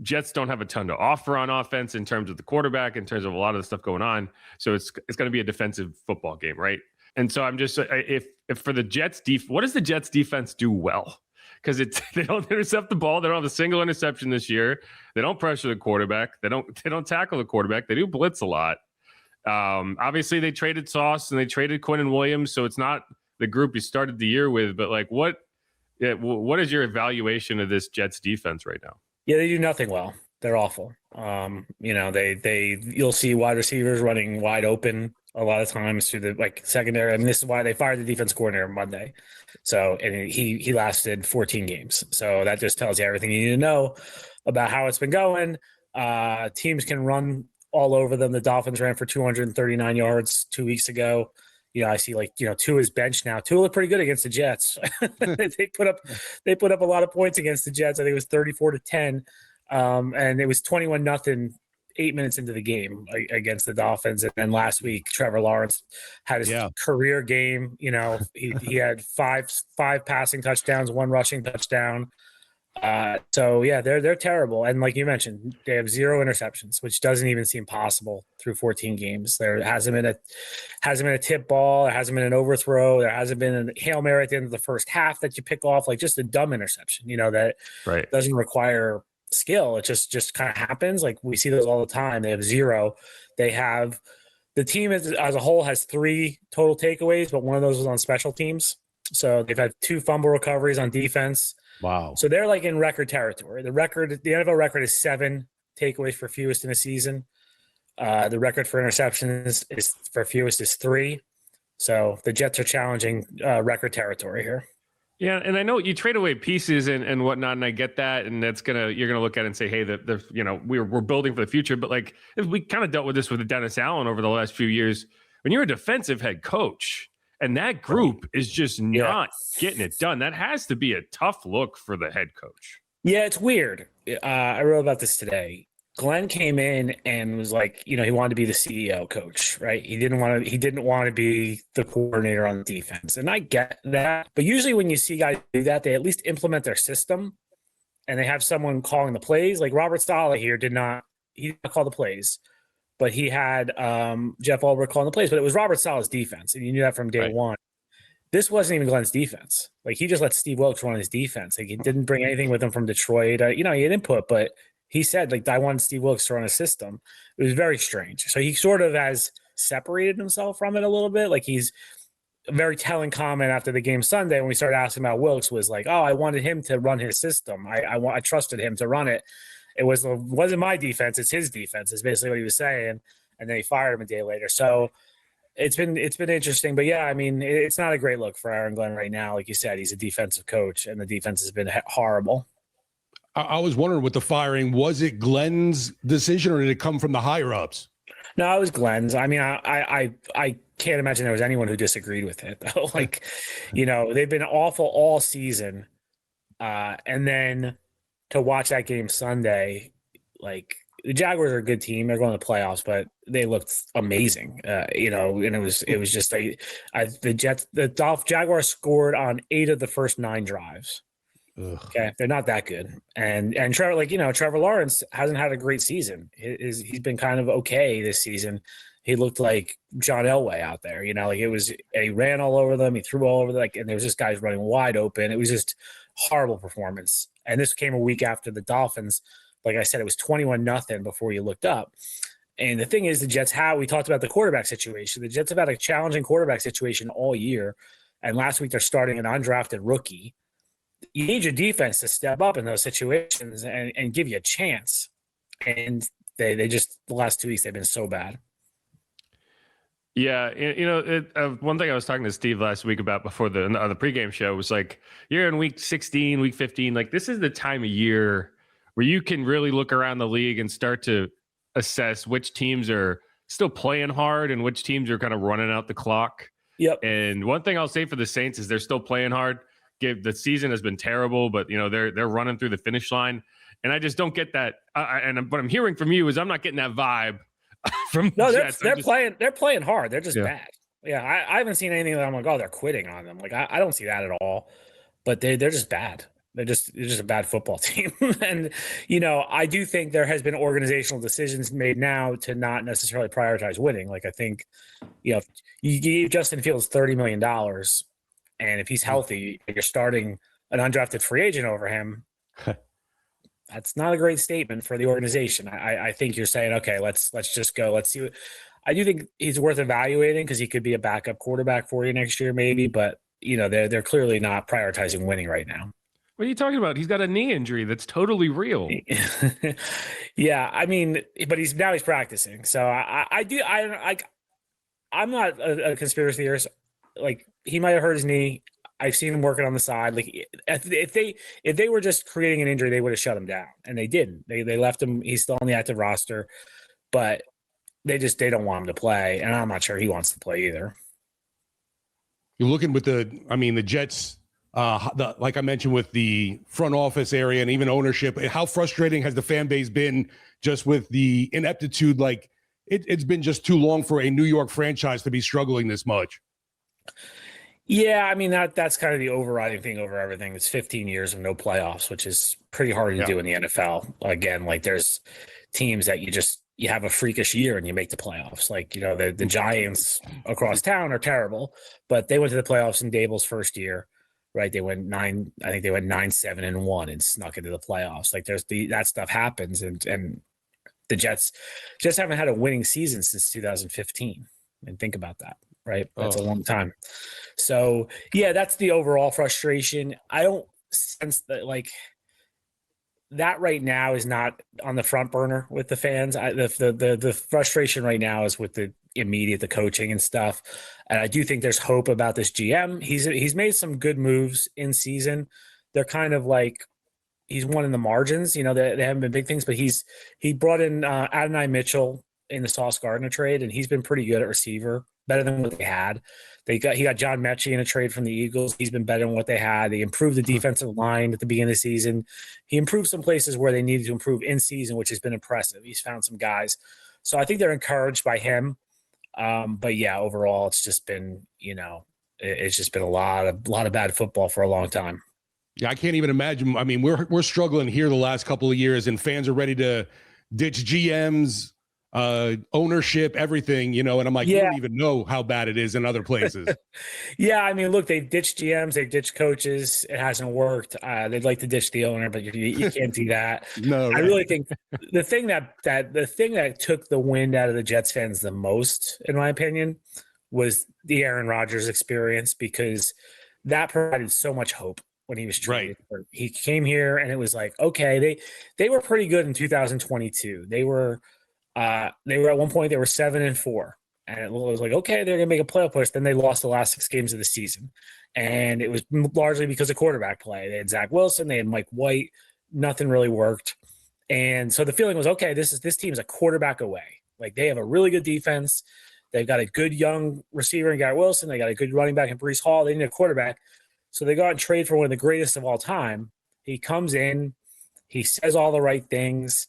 Jets don't have a ton to offer on offense in terms of the quarterback, in terms of a lot of the stuff going on. So it's going to be a defensive football game, right? And so I'm just if for the Jets what does the Jets defense do well? Because they don't intercept the ball. They don't have a single interception this year. They don't pressure the quarterback. They don't tackle the quarterback. They do blitz a lot. Obviously they traded Sauce and they traded Quinnen Williams, so it's not the group you started the year with. But like, what is your evaluation of this Jets defense right now? Yeah, they do nothing well. They're awful. You'll see wide receivers running wide open a lot of times through the secondary. I mean, this is why they fired the defense coordinator Monday. So, and he lasted 14 games. So that just tells you everything you need to know about how it's been going. Teams can run all over them. The Dolphins ran for 239 yards 2 weeks ago. I see Tua's bench now. Tua looked pretty good against the Jets. they put up a lot of points against the Jets. I think it was 34-10. And it was 21-0 8 minutes into the game against the Dolphins. And then last week, Trevor Lawrence had his career game. He had five passing touchdowns, 1 rushing touchdown. So yeah, they're terrible. And like you mentioned, they have 0 interceptions, which doesn't even seem possible through 14 games. There hasn't been a tip ball. There hasn't been an overthrow. There hasn't been a Hail Mary at the end of the first half that you pick off, like just a dumb interception, that doesn't require skill. It just kind of happens. Like we see those all the time. They have 0. The team as a whole has 3 total takeaways, but one of those was on special teams. So they've had 2 fumble recoveries on defense. Wow. So they're like in record territory. The NFL record is 7 takeaways for fewest in a season. The record for interceptions is for fewest is 3. So the Jets are challenging record territory here. Yeah, and I know you trade away pieces and whatnot, and I get that, and you're gonna look at it and say, hey, we're building for the future. But like we kind of dealt with this with Dennis Allen over the last few years. When you're a defensive head coach, and that group is just not getting it done. That has to be a tough look for the head coach. Yeah, it's weird. I wrote about this today. Glenn came in and was like, he wanted to be the CEO coach, right? He didn't want to be the coordinator on the defense. And I get that. But usually when you see guys do that, they at least implement their system and they have someone calling the plays. Like Robert Saleh here did not call the plays. But he had Jeff Ulbrich calling the plays, but it was Robert Saleh's defense, and you knew that from day one. This wasn't even Glenn's defense. Like he just let Steve Wilkes run his defense. Like he didn't bring anything with him from Detroit. He had input, but he said I wanted Steve Wilkes to run a system. It was very strange. So he sort of has separated himself from it a little bit. Like he's a very telling comment after the game Sunday when we started asking about Wilkes was like, "Oh, I wanted him to run his system. I trusted him to run it." It wasn't my defense; it's his defense. Is basically what he was saying, and then he fired him a day later. So it's been interesting, but yeah, I mean, it's not a great look for Aaron Glenn right now. Like you said, he's a defensive coach, and the defense has been horrible. I was wondering with the firing, was it Glenn's decision or did it come from the higher ups? No, it was Glenn's. I mean, I can't imagine there was anyone who disagreed with it though. Like, they've been awful all season, and then to watch that game Sunday, like the Jaguars are a good team. They're going to the playoffs, but they looked amazing. And it was just the Jaguars scored on 8 of the first 9 drives. Ugh. Okay, they're not that good. And Trevor Lawrence hasn't had a great season. He's been kind of okay this season. He looked like John Elway out there. He ran all over them. He threw all over them. And there was just guys running wide open. It was just horrible performance. And this came a week after the Dolphins. Like I said, it was 21-0 before you looked up. And the thing is, the Jets we talked about the quarterback situation. The Jets have had a challenging quarterback situation all year. And last week they're starting an undrafted rookie. You need your defense to step up in those situations and give you a chance. And they just, the last 2 weeks, they've been so bad. Yeah, one thing I was talking to Steve last week about before the pregame show was like, you're in week 16, week 15. Like this is the time of year where you can really look around the league and start to assess which teams are still playing hard and which teams are kind of running out the clock. Yep. And one thing I'll say for the Saints is they're still playing hard. The season has been terrible, but they're running through the finish line, and I just don't get that. And what I'm hearing from you is I'm not getting that vibe from. No, Jets. they're playing hard. They're just bad. Yeah, I haven't seen anything that I'm like, oh, they're quitting on them. Like I don't see that at all. But they're just bad. They're just a bad football team. And I do think there has been organizational decisions made now to not necessarily prioritize winning. Like I think, if you give Justin Fields $30 million, and if he's healthy, you're starting an undrafted free agent over him. That's not a great statement for the organization. I think you're saying, okay, let's just go. Let's see. I do think he's worth evaluating because he could be a backup quarterback for you next year, maybe. But they're clearly not prioritizing winning right now. What are you talking about? He's got a knee injury that's totally real. Yeah, I mean, but he's practicing. So I'm not a conspiracy theorist. Like he might have hurt his knee. I've seen him working on the side. Like if they were just creating an injury, they would have shut him down, and they didn't. They left him. He's still on the active roster, but they don't want him to play, and I'm not sure he wants to play either. You're looking with the Jets, like I mentioned, with the front office area and even ownership. How frustrating has the fan base been just with the ineptitude? Like it's been just too long for a New York franchise to be struggling this much. Yeah, I mean that's kind of the overriding thing over everything. It's 15 years of no playoffs, which is pretty hard to do in the NFL. Again, like there's teams that you have a freakish year and you make the playoffs. Like, the Giants across town are terrible, but they went to the playoffs in Dable's first year, right? They went 9-7-1 and snuck into the playoffs. Like that stuff happens. And the Jets just haven't had a winning season since 2015. And think about that, right? That's a long time. So yeah, that's the overall frustration. I don't sense that that right now is not on the front burner with the fans. The frustration right now is with the coaching and stuff. And I do think there's hope about this GM. He's made some good moves in season. They're kind of like he's won in the margins. They haven't been big things, but he brought in Adonai Mitchell in the Sauce Gardner trade, and he's been pretty good at receiver, better than what they had. He got John Mechie in a trade from the Eagles. He's been better than what they had. They improved the defensive line at the beginning of the season. He improved some places where they needed to improve in season, which has been impressive. He's found some guys. So I think they're encouraged by him. But yeah, overall, it's just been, it's just been a lot of bad football for a long time. Yeah, I can't even imagine. I mean, we're struggling here the last couple of years, and fans are ready to ditch GMs, ownership, everything, and I'm like, you don't even know how bad it is in other places. Yeah, I mean, look, they've ditched GMs, they've ditched coaches. It hasn't worked. They'd like to ditch the owner, but you can't do that. No, right. I really think the thing that took the wind out of the Jets fans the most, in my opinion, was the Aaron Rodgers experience, because that provided so much hope when he was traded. Right. He came here and it was like, okay, they were pretty good in 2022. They were at one point they were 7-4, and it was like, okay, they're gonna make a playoff push. Then they lost the last 6 games of the season, and it was largely because of quarterback play. They had Zach Wilson, they had Mike White, nothing really worked, and so the feeling was, okay, this team is a quarterback away. Like they have a really good defense, they've got a good young receiver in Garrett Wilson, they got a good running back in Breece Hall. They need a quarterback, so they go out and trade for one of the greatest of all time. He comes in, he says all the right things.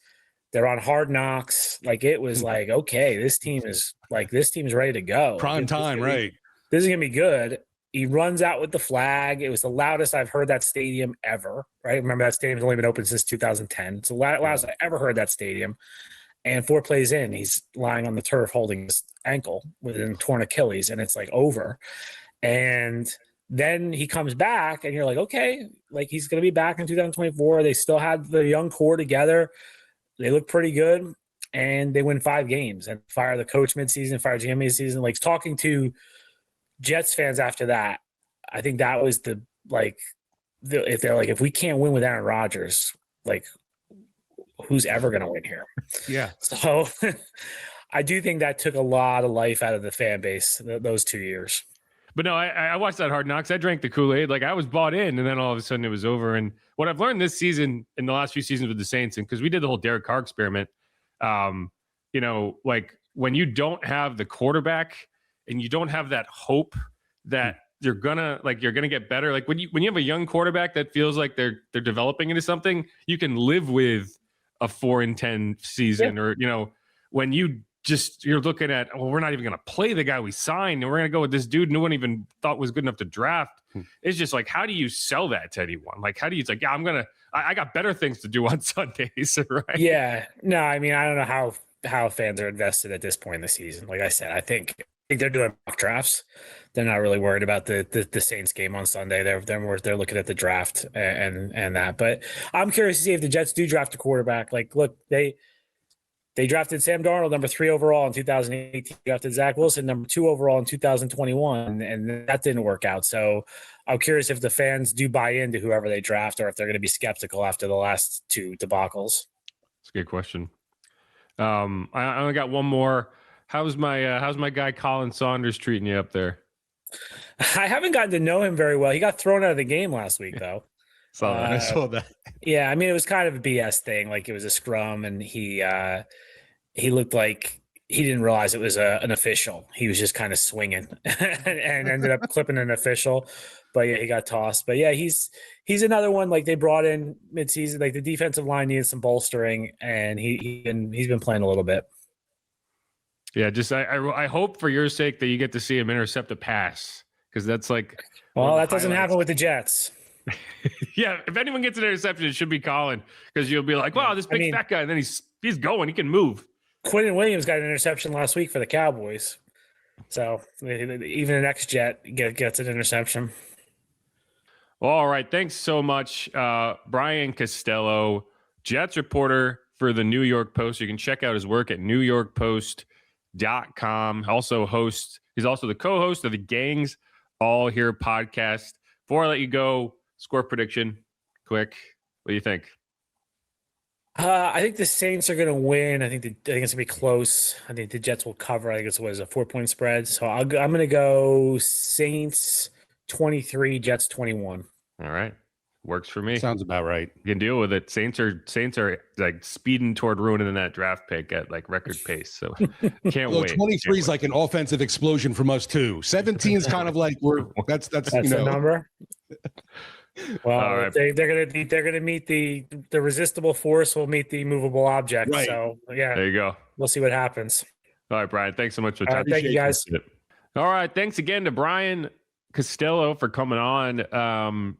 They're on Hard Knocks. Like it was like, okay, this team is ready to go. Prime time, right? This is gonna be good. He runs out with the flag. It was the loudest I've heard that stadium ever. Right? Remember that stadium's only been open since 2010. It's the loudest I ever heard that stadium. And 4 plays in, he's lying on the turf holding his ankle with a torn Achilles, and it's like over. And then he comes back, and you're like, okay, like he's gonna be back in 2024. They still had the young core together. They look pretty good, and they win 5 games and fire the coach midseason, fire GM midseason. Like talking to Jets fans after that, I think that was if we can't win with Aaron Rodgers, like who's ever going to win here? Yeah. So I do think that took a lot of life out of the fan base those 2 years. But no, I watched that Hard Knocks. I drank the Kool-Aid. Like I was bought in, and then all of a sudden it was over. And what I've learned this season, in the last few seasons with the Saints, and because we did the whole Derek Carr experiment, like when you don't have the quarterback and you don't have that hope that you're gonna get better. Like when you have a young quarterback that feels like they're developing into something, you can live with a 4-10 season, or when you just you're looking at, well, we're not even going to play the guy we signed, and we're going to go with this dude no one even thought was good enough to draft. It's just like, how do you sell that to anyone? Like, how do you, it's like, yeah, I got better things to do on Sundays, right? Yeah. No, I mean, I don't know how fans are invested at this point in the season. Like I said, I think they're doing mock drafts. They're not really worried about the Saints game on Sunday. They're looking at the draft and that. But I'm curious to see if the Jets do draft a quarterback. Like, look, they drafted Sam Darnold, number 3 overall in 2018. Drafted Zach Wilson, number 2 overall in 2021, and that didn't work out. So I'm curious if the fans do buy into whoever they draft, or if they're going to be skeptical after the last 2 debacles. That's a good question. I only got one more. How's my guy Colin Saunders treating you up there? I haven't gotten to know him very well. He got thrown out of the game last week, though. I saw that. Yeah, I mean, it was kind of a BS thing. Like, it was a scrum, and he looked like he didn't realize it was an official. He was just kind of swinging and ended up clipping an official. But yeah, he got tossed. But yeah, he's another one. Like, they brought in midseason. Like, the defensive line needed some bolstering, and he's been playing a little bit. Yeah, just I hope for your sake that you get to see him intercept a pass, because that's like, well, that doesn't happen with the Jets. Yeah, if anyone gets an interception, it should be Colin, because you'll be like, wow, this big fat guy, and then he's going, he can move. Quentin Williams got an interception last week for the Cowboys, so even an ex-Jet gets an interception. All right, thanks so much, Brian Costello, Jets reporter for the New York Post. You can check out his work at newyorkpost.com. He's also the co-host of the Gangs All Here podcast. Before I let you go, score prediction, quick. What do you think? I think the Saints are going to win. I think it's going to be close. I think the Jets will cover. I think it's a 4-point spread. So I'm going to go Saints 23, Jets 21. All right. Works for me. Sounds about right. You can deal with it. Saints are like speeding toward ruining that draft pick at like record pace. So can't wait. 23 is like an offensive explosion from us too. 17 is kind of like that's the number. Well, right. they're gonna meet the resistible force will meet the movable object. Right. So yeah, there you go. We'll see what happens. All right, Brian. Thanks so much for talking. Thank you, guys. All right, thanks again to Brian Costello for coming on.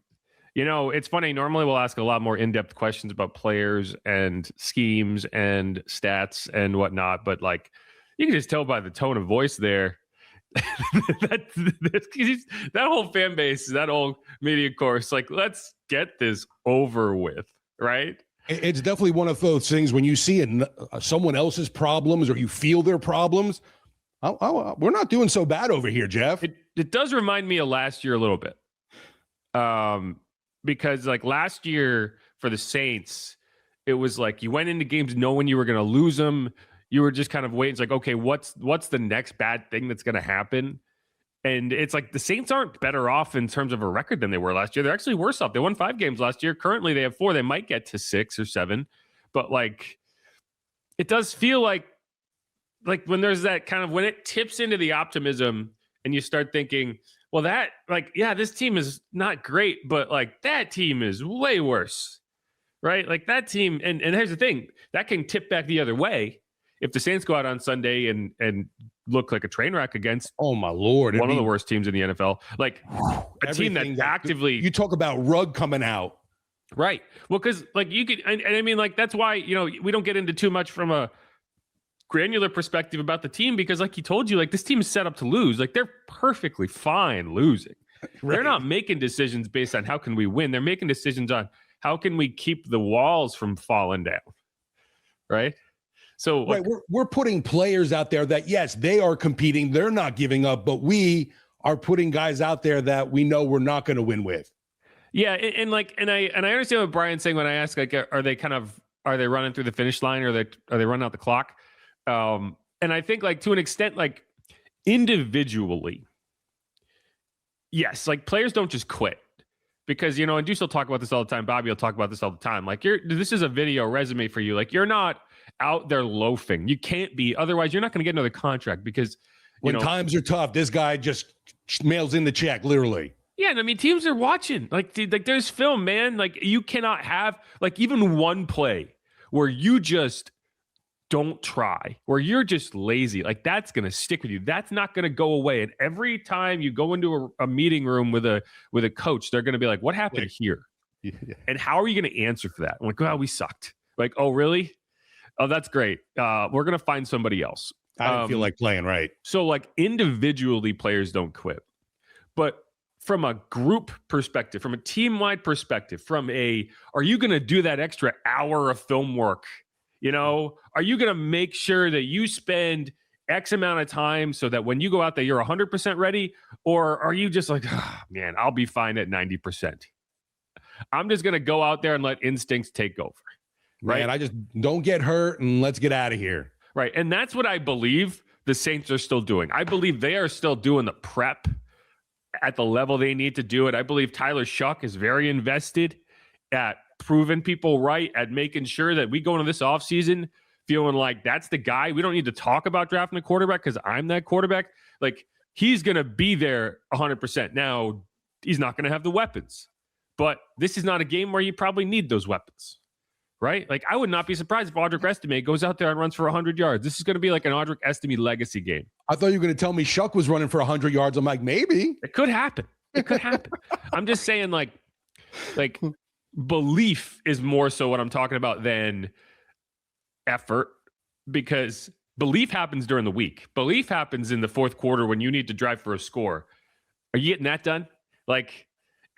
It's funny. Normally, we'll ask a lot more in-depth questions about players and schemes and stats and whatnot, but like you can just tell by the tone of voice there. that whole fan base, that whole media course, like, let's get this over with, right? It's definitely one of those things when you see someone else's problems or you feel their problems. We're not doing so bad over here, Jeff. It does remind me of last year a little bit, because like last year for the Saints, it was like you went into games knowing you were going to lose them. You were just kind of waiting. It's like, okay, what's the next bad thing that's going to happen? And it's like the Saints aren't better off in terms of a record than they were last year. They're actually worse off. They won 5 games last year. Currently, they have 4. They might get to 6 or 7. But like, it does feel like when there's that kind of, when it tips into the optimism and you start thinking, well, that like, yeah, this team is not great, but like that team is way worse, right? Like that team. And here's the thing, that can tip back the other way. If the Saints go out on Sunday and look like a train wreck against, oh my Lord, one of the worst teams in the NFL, like a team that actively, you talk about rug coming out, right? Well, because like you could, and I mean, like that's why we don't get into too much from a granular perspective about the team, because like he told you, like this team is set up to lose. Like they're perfectly fine losing. Right. They're not making decisions based on how can we win. They're making decisions on how can we keep the walls from falling down, right? So right, we're putting players out there that, yes, they are competing. They're not giving up, but we are putting guys out there that we know we're not going to win with. Yeah. And I understand what Brian's saying when I ask, like, are they running through the finish line, or are they running out the clock? And I think like to an extent, like individually, yes, like players don't just quit. Because, and Deuce will talk about this all the time. Bobby will talk about this all the time. Like this is a video resume for you. Like you're not out there loafing. You can't be. Otherwise, you're not going to get another contract, because when times are tough, this guy just mails in the check, literally. Yeah, and I mean, teams are watching. Like there's film, man. Like you cannot have like even one play where you just don't try, where you're just lazy, like that's going to stick with you. That's not going to go away. And every time you go into a meeting room with a coach, they're going to be like, what happened here? Yeah. And how are you going to answer for that? I'm like, well, we sucked. Like, oh, really? Oh, that's great. We're going to find somebody else. I didn't feel like playing, right? So like individually players don't quit, but from a group perspective, from a team-wide perspective, are you going to do that extra hour of film work? Are you going to make sure that you spend X amount of time so that when you go out there, you're 100% ready? Or are you just like, oh, man, I'll be fine at 90%. I'm just going to go out there and let instincts take over. Right. Man, I just don't get hurt and let's get out of here. Right. And that's what I believe the Saints are still doing. I believe they are still doing the prep at the level they need to do it. I believe Tyler Shuck is very invested at proving people right, at making sure that we go into this offseason feeling like that's the guy. We don't need to talk about drafting a quarterback because I'm that quarterback. Like, he's going to be there 100%. Now, he's not going to have the weapons, but this is not a game where you probably need those weapons, right? Like, I would not be surprised if Audric Estime goes out there and runs for 100 yards. This is going to be like an Audric Estime legacy game. I thought you were going to tell me Shuck was running for 100 yards. I'm like, maybe. It could happen. It could happen. I'm just saying, like belief is more so what I'm talking about than effort, because belief happens during the week. Belief happens in the fourth quarter when you need to drive for a score. Are you getting that done? Like,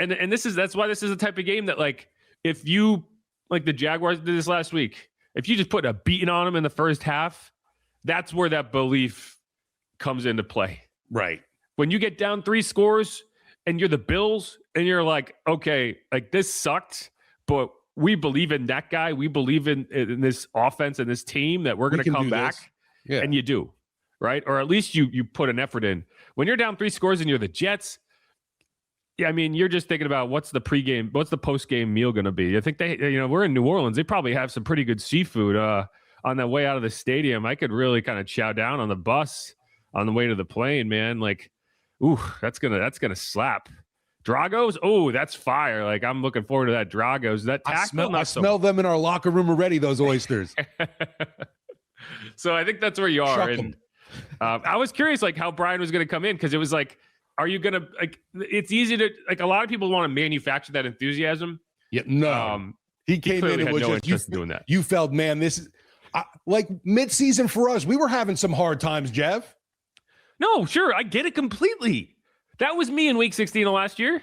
and that's why this is a type of game that, like, if you, like the Jaguars did this last week, if you just put a beating on them in the first half, that's where that belief comes into play. Right. When you get down 3 scores and you're the Bills and you're like, okay, like this sucked, but we believe in that guy. We believe in this offense and this team that we're going to come back. Yeah. And you do, right? Or at least you put an effort in. When you're down 3 scores and you're the Jets, yeah, I mean, you're just thinking about what's the post-game meal going to be. I think we're in New Orleans. They probably have some pretty good seafood on the way out of the stadium. I could really kind of chow down on the bus on the way to the plane, man. Like, ooh, that's gonna slap. Dragos, oh, that's fire. Like, I'm looking forward to that Dragos. That tackle, I smell them in our locker room already, those oysters. So I think that's where you are. Truck And I was curious, like, how Brian was going to come in, because it was like, are you going to, like, it's easy to, like, a lot of people want to manufacture that enthusiasm. Yeah, no. He came in and was no just doing that. You felt, man, this is like mid-season for us. We were having some hard times, Jeff. No, sure, I get it completely. That was me in week 16 of last year.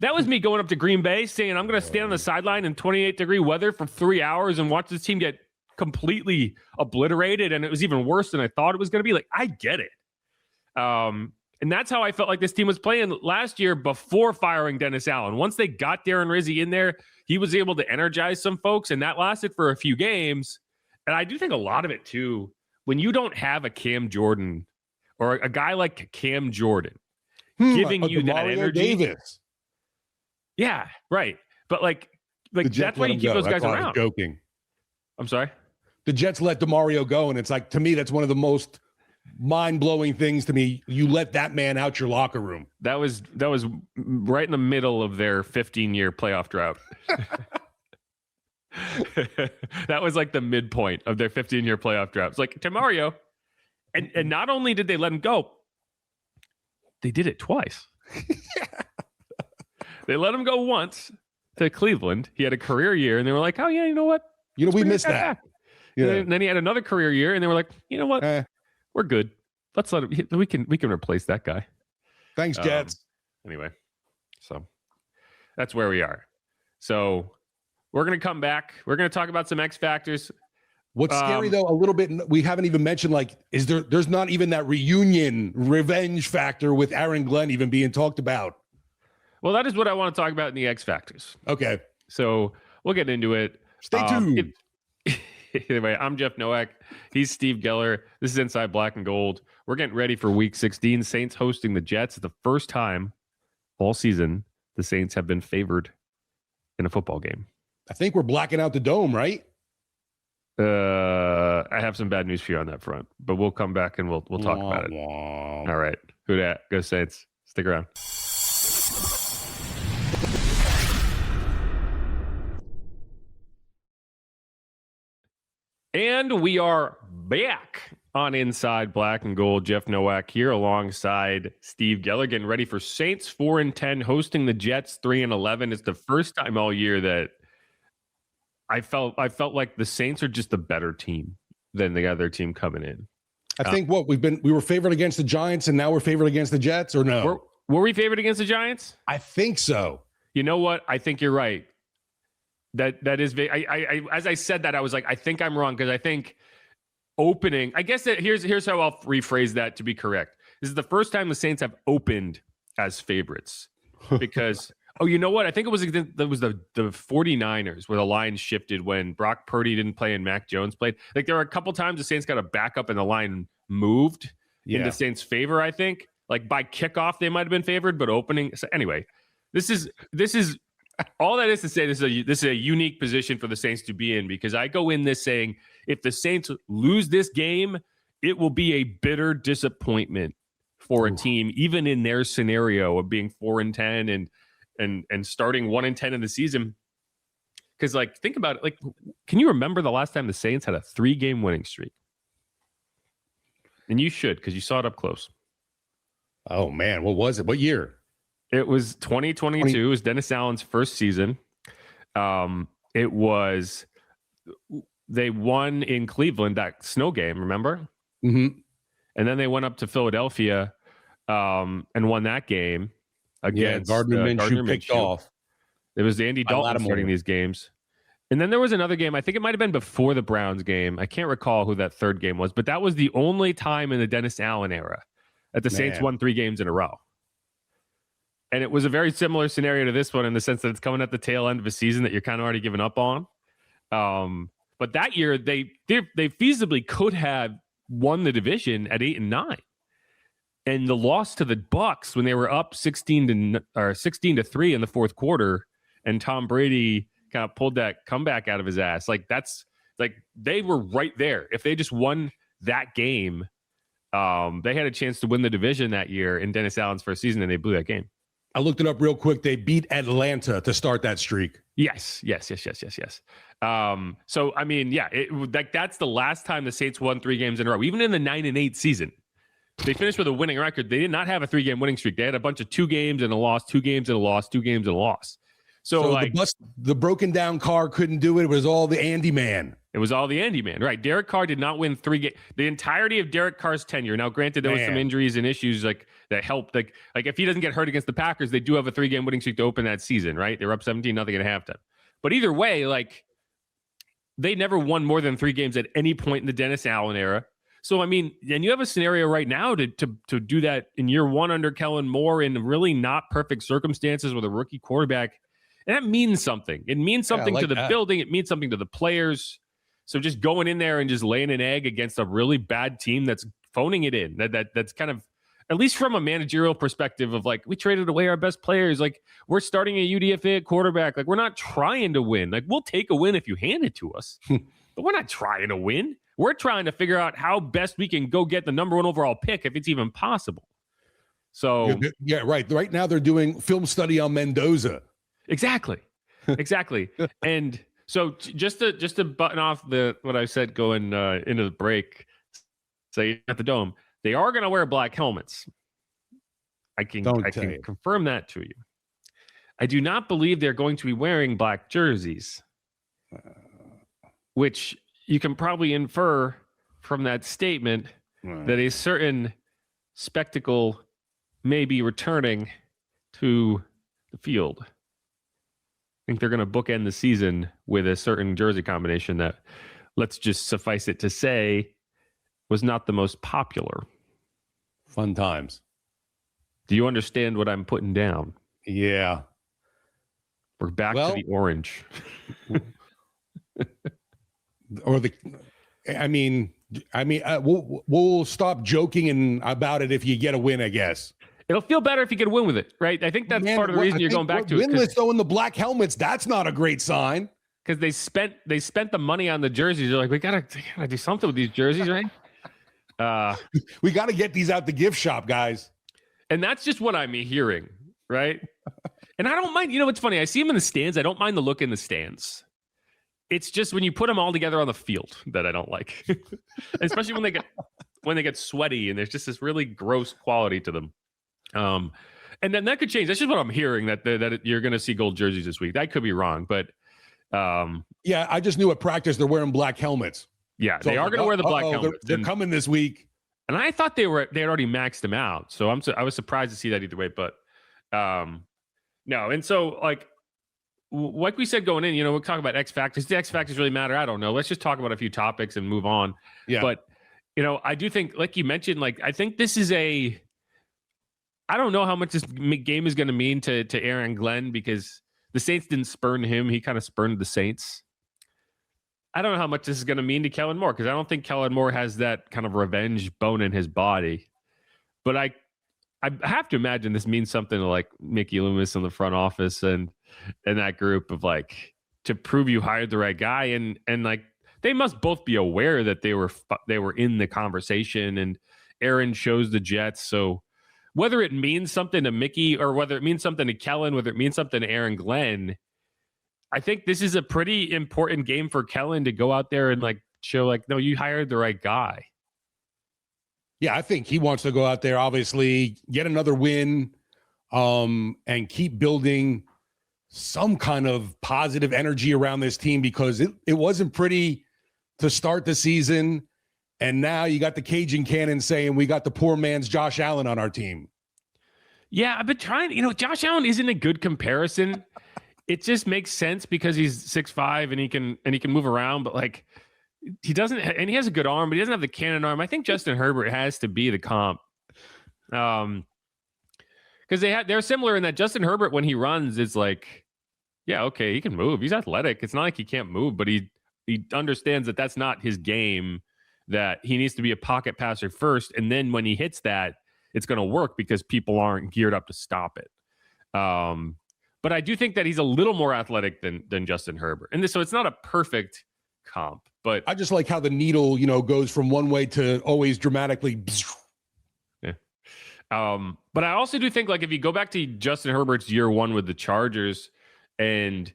That was me going up to Green Bay saying, I'm going to stand on the sideline in 28-degree weather for 3 hours and watch this team get completely obliterated. And it was even worse than I thought it was going to be. Like, I get it. And that's how I felt like this team was playing last year before firing Dennis Allen. Once they got Darren Rizzi in there, he was able to energize some folks, and that lasted for a few games. And I do think a lot of it, too, when you don't have a Cam Jordan or a guy like Cam Jordan giving you that energy. Davis. Yeah, right. But like that's why you keep those guys around. Joking. I'm sorry? The Jets let DeMario go, and it's like, to me, that's one of the most mind-blowing things to me. You let that man out your locker room. That was right in the middle of their 15-year playoff drought. That was like the midpoint of their 15-year playoff drought. It's like, DeMario, and not only did they let him go, they did it twice. They let him go once to Cleveland. He had a career year, and they were like, oh, yeah, you know what? We missed that. Yeah. And then he had another career year, and they were like, you know what? We're good. Let's let him. We can replace that guy. Thanks, Jets. Anyway, so that's where we are. So we're going to come back. We're going to talk about some X factors. What's scary, though, a little bit, we haven't even mentioned, like, there's not even that reunion revenge factor with Aaron Glenn even being talked about. Well, that is what I want to talk about in the X factors. Okay. So we'll get into it. Stay tuned. Anyway, I'm Jeff Nowak. He's Steve Geller. This is Inside Black and Gold. We're getting ready for Week 16. Saints hosting the Jets. It's the first time all season the Saints have been favored in a football game. I think we're blacking out the dome, right? I have some bad news for you on that front, but we'll come back and we'll talk about it. All right. Who dat? Go Saints. Stick around. And we are back on Inside Black and Gold. Jeff Nowak here alongside Steve Geller, getting ready for Saints 4-10, hosting the Jets 3-11. It's the first time all year that I felt like the Saints are just a better team than the other team coming in. I think we were favored against the Giants and now we're favored against the Jets, or no? Were we favored against the Giants? I think so. You know what? I think you're right. That is, I as I said that, I was like, I think I'm wrong, because I think opening, I guess that here's how I'll rephrase that to be correct. This is the first time the Saints have opened as favorites, because oh, you know what? I think it was the 49ers where the line shifted when Brock Purdy didn't play and Mac Jones played. Like, there were a couple times the Saints got a backup and the line moved in the Saints' favor, I think. Like, by kickoff, they might have been favored, but opening. So anyway, this is all that is to say, this is a unique position for the Saints to be in, because I go in this saying, if the Saints lose this game, it will be a bitter disappointment for a team, even in their scenario of being 4-10 and starting 1-10 in the season. Because, like, think about it. Like, can you remember the last time the Saints had a 3-game winning streak? And you should, because you saw it up close. Oh man, what was it? What year? It was 2022. It was Dennis Allen's first season. It was, they won in Cleveland, that snow game, remember? Mm-hmm. And then they went up to Philadelphia and won that game against Gardner Minshew picked off. It was Andy Dalton starting these games. And then there was another game. I think it might have been before the Browns game. I can't recall who that third game was, but that was the only time in the Dennis Allen era that the Saints won 3 games in a row. And it was a very similar scenario to this one, in the sense that it's coming at the tail end of a season that you're kind of already given up on. But that year, they feasibly could have won the division at 8-9. And the loss to the Bucs when they were up 16-3 in the fourth quarter, and Tom Brady kind of pulled that comeback out of his ass. Like, that's like, they were right there. If they just won that game, they had a chance to win the division that year in Dennis Allen's first season, and they blew that game. I looked it up real quick. They beat Atlanta to start that streak. Yes. So, I mean, yeah, that's the last time the Saints won 3 games in a row. Even in the 9-8 season, they finished with a winning record. They did not have a 3-game winning streak. They had a bunch of 2 games and a loss, 2 games and a loss, 2 games and a loss. So like, the broken down car couldn't do it. It was all the Andy Man. It was all the Andy Man, right? Derek Carr did not win 3 games. The entirety of Derek Carr's tenure. Now, granted, there was some injuries and issues that helped. Like if he doesn't get hurt against the Packers, they do have a 3-game winning streak to open that season, right? They were up 17-0 at halftime. But either way, like, they never won more than 3 games at any point in the Dennis Allen era. So, I mean, and you have a scenario right now to do that in year 1 under Kellen Moore in really not perfect circumstances with a rookie quarterback. And that means something. It means something to the building. It means something to the players. So just going in there and just laying an egg against a really bad team that's phoning it in, that's kind of, at least from a managerial perspective of like, we traded away our best players. Like, we're starting a UDFA at quarterback. Like, we're not trying to win. Like, we'll take a win if you hand it to us, but we're not trying to win. We're trying to figure out how best we can go get the number 1 overall pick, if it's even possible. So yeah, right. Right now they're doing film study on Mendoza. Exactly. And so just to button off what I said going into the break, say at the Dome, they are going to wear black helmets. I can confirm that to you. I do not believe they're going to be wearing black jerseys, which you can probably infer from that statement that a certain spectacle may be returning to the field. I think they're going to bookend the season with a certain jersey combination that, let's just suffice it to say, was not the most popular. Fun times. Do you understand what I'm putting down? Yeah. We're back to the orange. We'll stop joking about it if you get a win, I guess. It'll feel better if you get a win with it, right? I think that's part of the reason you're going back to it. Winless, though, in the black helmets, that's not a great sign. Because they spent the money on the jerseys. They're like, we gotta do something with these jerseys, right? We got to get these out the gift shop, guys. And that's just what I'm hearing, right? And I don't mind. You know what's funny? I see them in the stands. I don't mind the look in the stands. it's just when you put them all together on the field that I don't like, especially when they get sweaty and there's just this really gross quality to them. And then that could change. That's just what I'm hearing, that you're going to see gold jerseys this week. That could be wrong, but yeah, I just knew at practice they're wearing black helmets. Yeah, So they are going to wear the black helmets. They're coming this week. And I thought they had already maxed them out. So I was surprised to see that either way. But no, and so like we said going in, we'll talk about X factors. Do X factors really matter? I don't know. Let's just talk about a few topics and move on. Yeah. But I do think, like you mentioned, like I think this is I don't know how much this game is going to mean to Aaron Glenn, because the Saints didn't spurn him. He kind of spurned the Saints. I don't know how much this is going to mean to Kellen Moore, because I don't think Kellen Moore has that kind of revenge bone in his body. But I have to imagine this means something to like Mickey Loomis in the front office and that group of like, to prove you hired the right guy, and like they must both be aware that they were in the conversation, and Aaron chose the Jets. So whether it means something to Mickey or whether it means something to Kellen, whether it means something to Aaron Glenn, I think this is a pretty important game for Kellen to go out there and like show like, no, you hired the right guy. Yeah, I think he wants to go out there, obviously, get another win, and keep building some kind of positive energy around this team, because it wasn't pretty to start the season. And now you got the Cajun Cannon saying we got the poor man's Josh Allen on our team. Yeah, I've been trying, Josh Allen isn't a good comparison. It just makes sense because he's 6'5" and he can move around, but like he doesn't, and he has a good arm, but he doesn't have the cannon arm. I think Justin Herbert has to be the comp. Because they're similar in that Justin Herbert, when he runs, is like, yeah, okay, he can move. He's athletic. It's not like he can't move, but he understands that that's not his game, that he needs to be a pocket passer first. And then when he hits that, it's going to work because people aren't geared up to stop it. But I do think that he's a little more athletic than Justin Herbert. And so it's not a perfect comp, but I just like how the needle, goes from one way to always dramatically. Yeah. But I also do think, like, if you go back to Justin Herbert's year one with the Chargers, and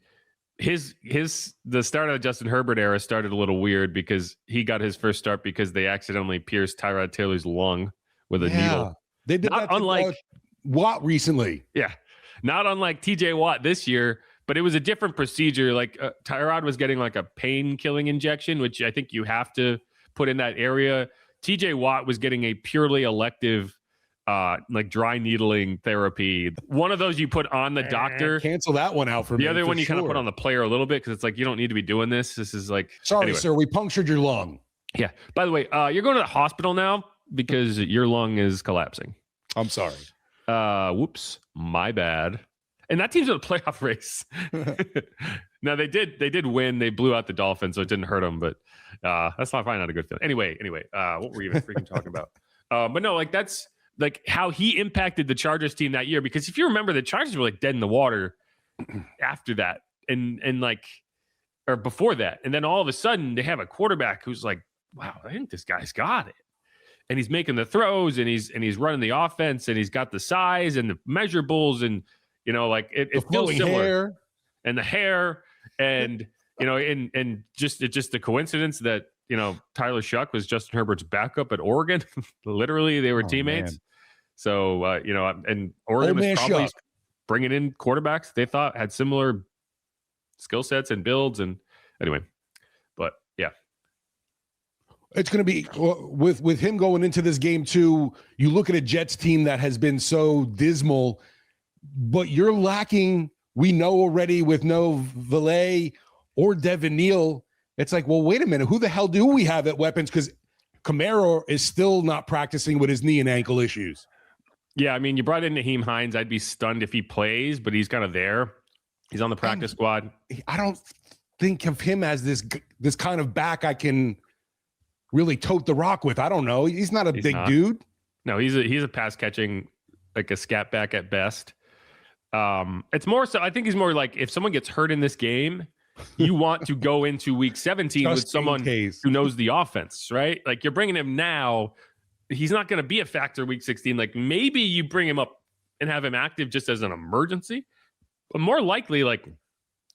the start of the Justin Herbert era started a little weird because he got his first start because they accidentally pierced Tyrod Taylor's lung with a needle. They did not that unlike Watt recently. Yeah. Not unlike TJ Watt this year, but it was a different procedure. Like Tyrod was getting like a pain killing injection, which I think you have to put in that area. TJ Watt was getting a purely elective, like dry needling therapy. One of those you put on the doctor. Cancel that one out for me. The other one you kind of put on the player a little bit, because it's like, you don't need to be doing this. This is like, sorry, sir, we punctured your lung. Yeah. By the way, you're going to the hospital now because your lung is collapsing. I'm sorry. Whoops, my bad. And that team's in a playoff race. Now they did win. They blew out the Dolphins, so it didn't hurt them. But that's probably not a good feeling. Anyway, what were we even freaking talking about? But no, like that's like how he impacted the Chargers team that year. Because if you remember, the Chargers were like dead in the water after that, and like, or before that, and then all of a sudden they have a quarterback who's like, wow, I think this guy's got it. And he's making the throws, and he's running the offense, and he's got the size and the measurables, and like it feels similar. Hair. And the hair, and and just the coincidence that Tyler Shuck was Justin Herbert's backup at Oregon. Literally, they were teammates. Man. So and Oregon was probably bringing in quarterbacks they thought had similar skill sets and builds, and anyway, but yeah. It's going to be with him going into this game too. You look at a Jets team that has been so dismal, but you're lacking. We know already with no Valet or Devin Neal. It's like, well, wait a minute. Who the hell do we have at weapons? Because Kamara is still not practicing with his knee and ankle issues. Yeah, I mean, you brought in Naheem Hines. I'd be stunned if he plays, but he's kind of there. He's on the practice squad. I don't think of him as this kind of back I can really tote the rock with. I don't know. He's not a big dude. No, he's a pass catching, like a scat back at best. It's more so, I think he's more like, if someone gets hurt in this game, you want to go into week 17 with someone who knows the offense, right? Like, you're bringing him now. He's not going to be a factor week 16. Like, maybe you bring him up and have him active just as an emergency, but more likely, like,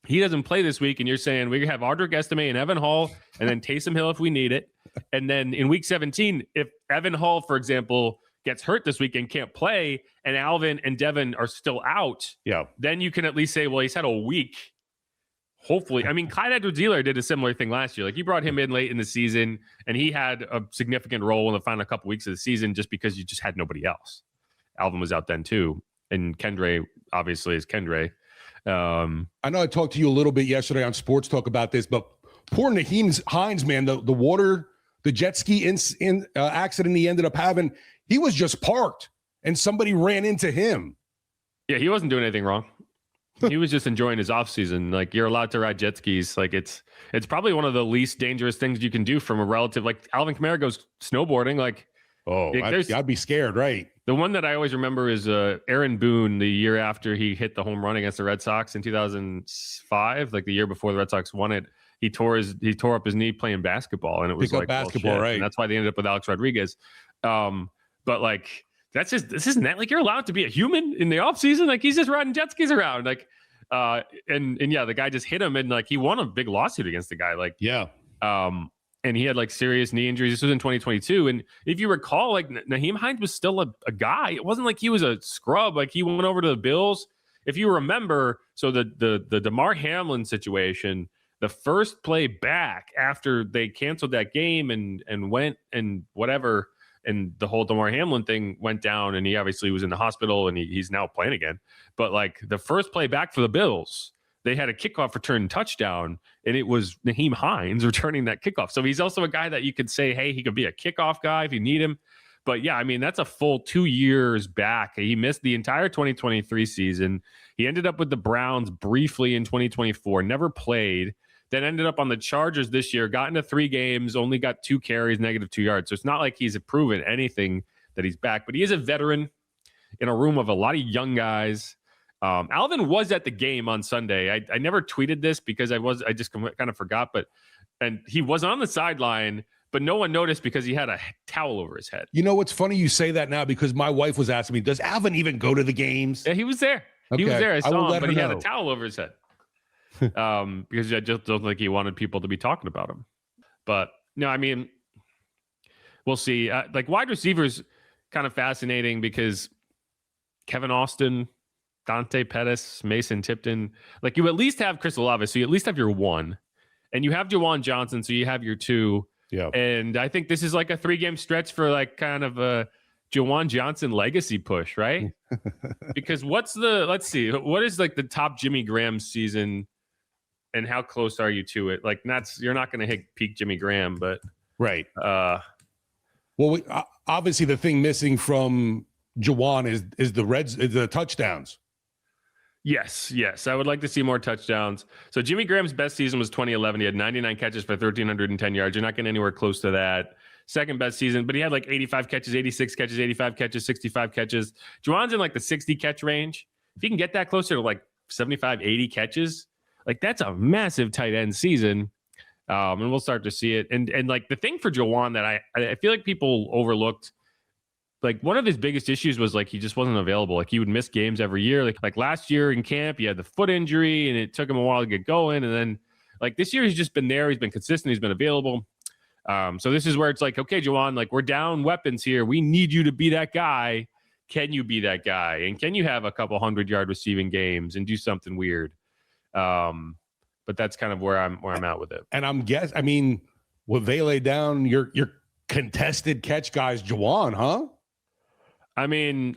he doesn't play this week, and you're saying we have Audric Estime and Evan Hall, and then Taysom Hill if we need it. And then in week 17, if Evan Hall, for example, gets hurt this week and can't play, and Alvin and Devin are still out, then you can at least say, well, he's had a week. Hopefully. I mean, Clyde Edwards-Helaire did a similar thing last year. Like, you brought him in late in the season, and he had a significant role in the final couple weeks of the season just because you just had nobody else. Alvin was out then too, and Kendre obviously is Kendre. I know I talked to you a little bit yesterday on Sports Talk about this, but poor Nyheim Hines, man, the jet ski accident he ended up having, he was just parked and somebody ran into him. Yeah, he wasn't doing anything wrong. He was just enjoying his off season. Like, you're allowed to ride jet skis. Like, it's probably one of the least dangerous things you can do from a relative. Like, Alvin Kamara goes snowboarding. Like, I'd be scared, right? The one that I always remember is Aaron Boone, the year after he hit the home run against the Red Sox in 2005, like the year before the Red Sox won it. He tore up his knee playing basketball, and it was like basketball, well, right? And that's why they ended up with Alex Rodriguez. But like, this isn't that, like, you're allowed to be a human in the off season. Like, he's just riding jet skis around, like, and yeah, the guy just hit him, and like, he won a big lawsuit against the guy, like, and he had like serious knee injuries. This was in 2022. And if you recall, like, Nyheim Hines was still a guy. It wasn't like he was a scrub. Like, he went over to the Bills. If you remember, so the DeMar Hamlin situation, the first play back after they canceled that game and went and whatever, and the whole DeMar Hamlin thing went down, and he obviously was in the hospital, and he's now playing again. But like, the first play back for the Bills, they had a kickoff return touchdown, and it was Nyheim Hines returning that kickoff. So he's also a guy that you could say, hey, he could be a kickoff guy if you need him. But yeah, I mean, that's a full 2 years back. He missed the entire 2023 season. He ended up with the Browns briefly in 2024, never played, then ended up on the Chargers this year, got into 3 games, only got 2 carries, -2 yards. So it's not like he's proven anything that he's back, but he is a veteran in a room of a lot of young guys. Alvin was at the game on Sunday. I never tweeted this because I just kind of forgot, and he was on the sideline, but no one noticed because he had a towel over his head. You know what's funny? You say that now because my wife was asking me, does Alvin even go to the games? Yeah, he was there. Okay. He was there. I saw him, but he know. had a towel over his head because I just don't think he wanted people to be talking about him. But no, I mean, we'll see. Like, wide receivers, kind of fascinating because Kevin Austin, Dante Pettis, Mason Tipton, like, you at least have Chris Olave, so you at least have your 1, and you have Jawan Johnson, so you have your 2. Yeah. And I think this is like a 3-game stretch for like kind of a Jawan Johnson legacy push, right? Because let's see, what is like the top Jimmy Graham season, and how close are you to it? Like, you're not going to hit peak Jimmy Graham, but right. Well, obviously the thing missing from Jawan is the touchdowns. Yes. I would like to see more touchdowns. So Jimmy Graham's best season was 2011. He had 99 catches for 1,310 yards. You're not getting anywhere close to that. Second best season, but he had like 85 catches, 86 catches, 85 catches, 65 catches. Juwan's in like the 60 catch range. If you can get that closer to like 75, 80 catches, like, that's a massive tight end season. And we'll start to see it. And like, the thing for Jawan that I feel like people overlooked, like, one of his biggest issues was like, he just wasn't available. Like, he would miss games every year. Like last year in camp, he had the foot injury and it took him a while to get going. And then like this year, he's just been there. He's been consistent. He's been available. So this is where it's like, okay, Jawan, like, we're down weapons here. We need you to be that guy. Can you be that guy? And can you have a couple 100-yard receiving games and do something weird? But that's kind of where I'm at with it. And I mean, will they lay down your contested catch guys, Jawan, huh? I mean,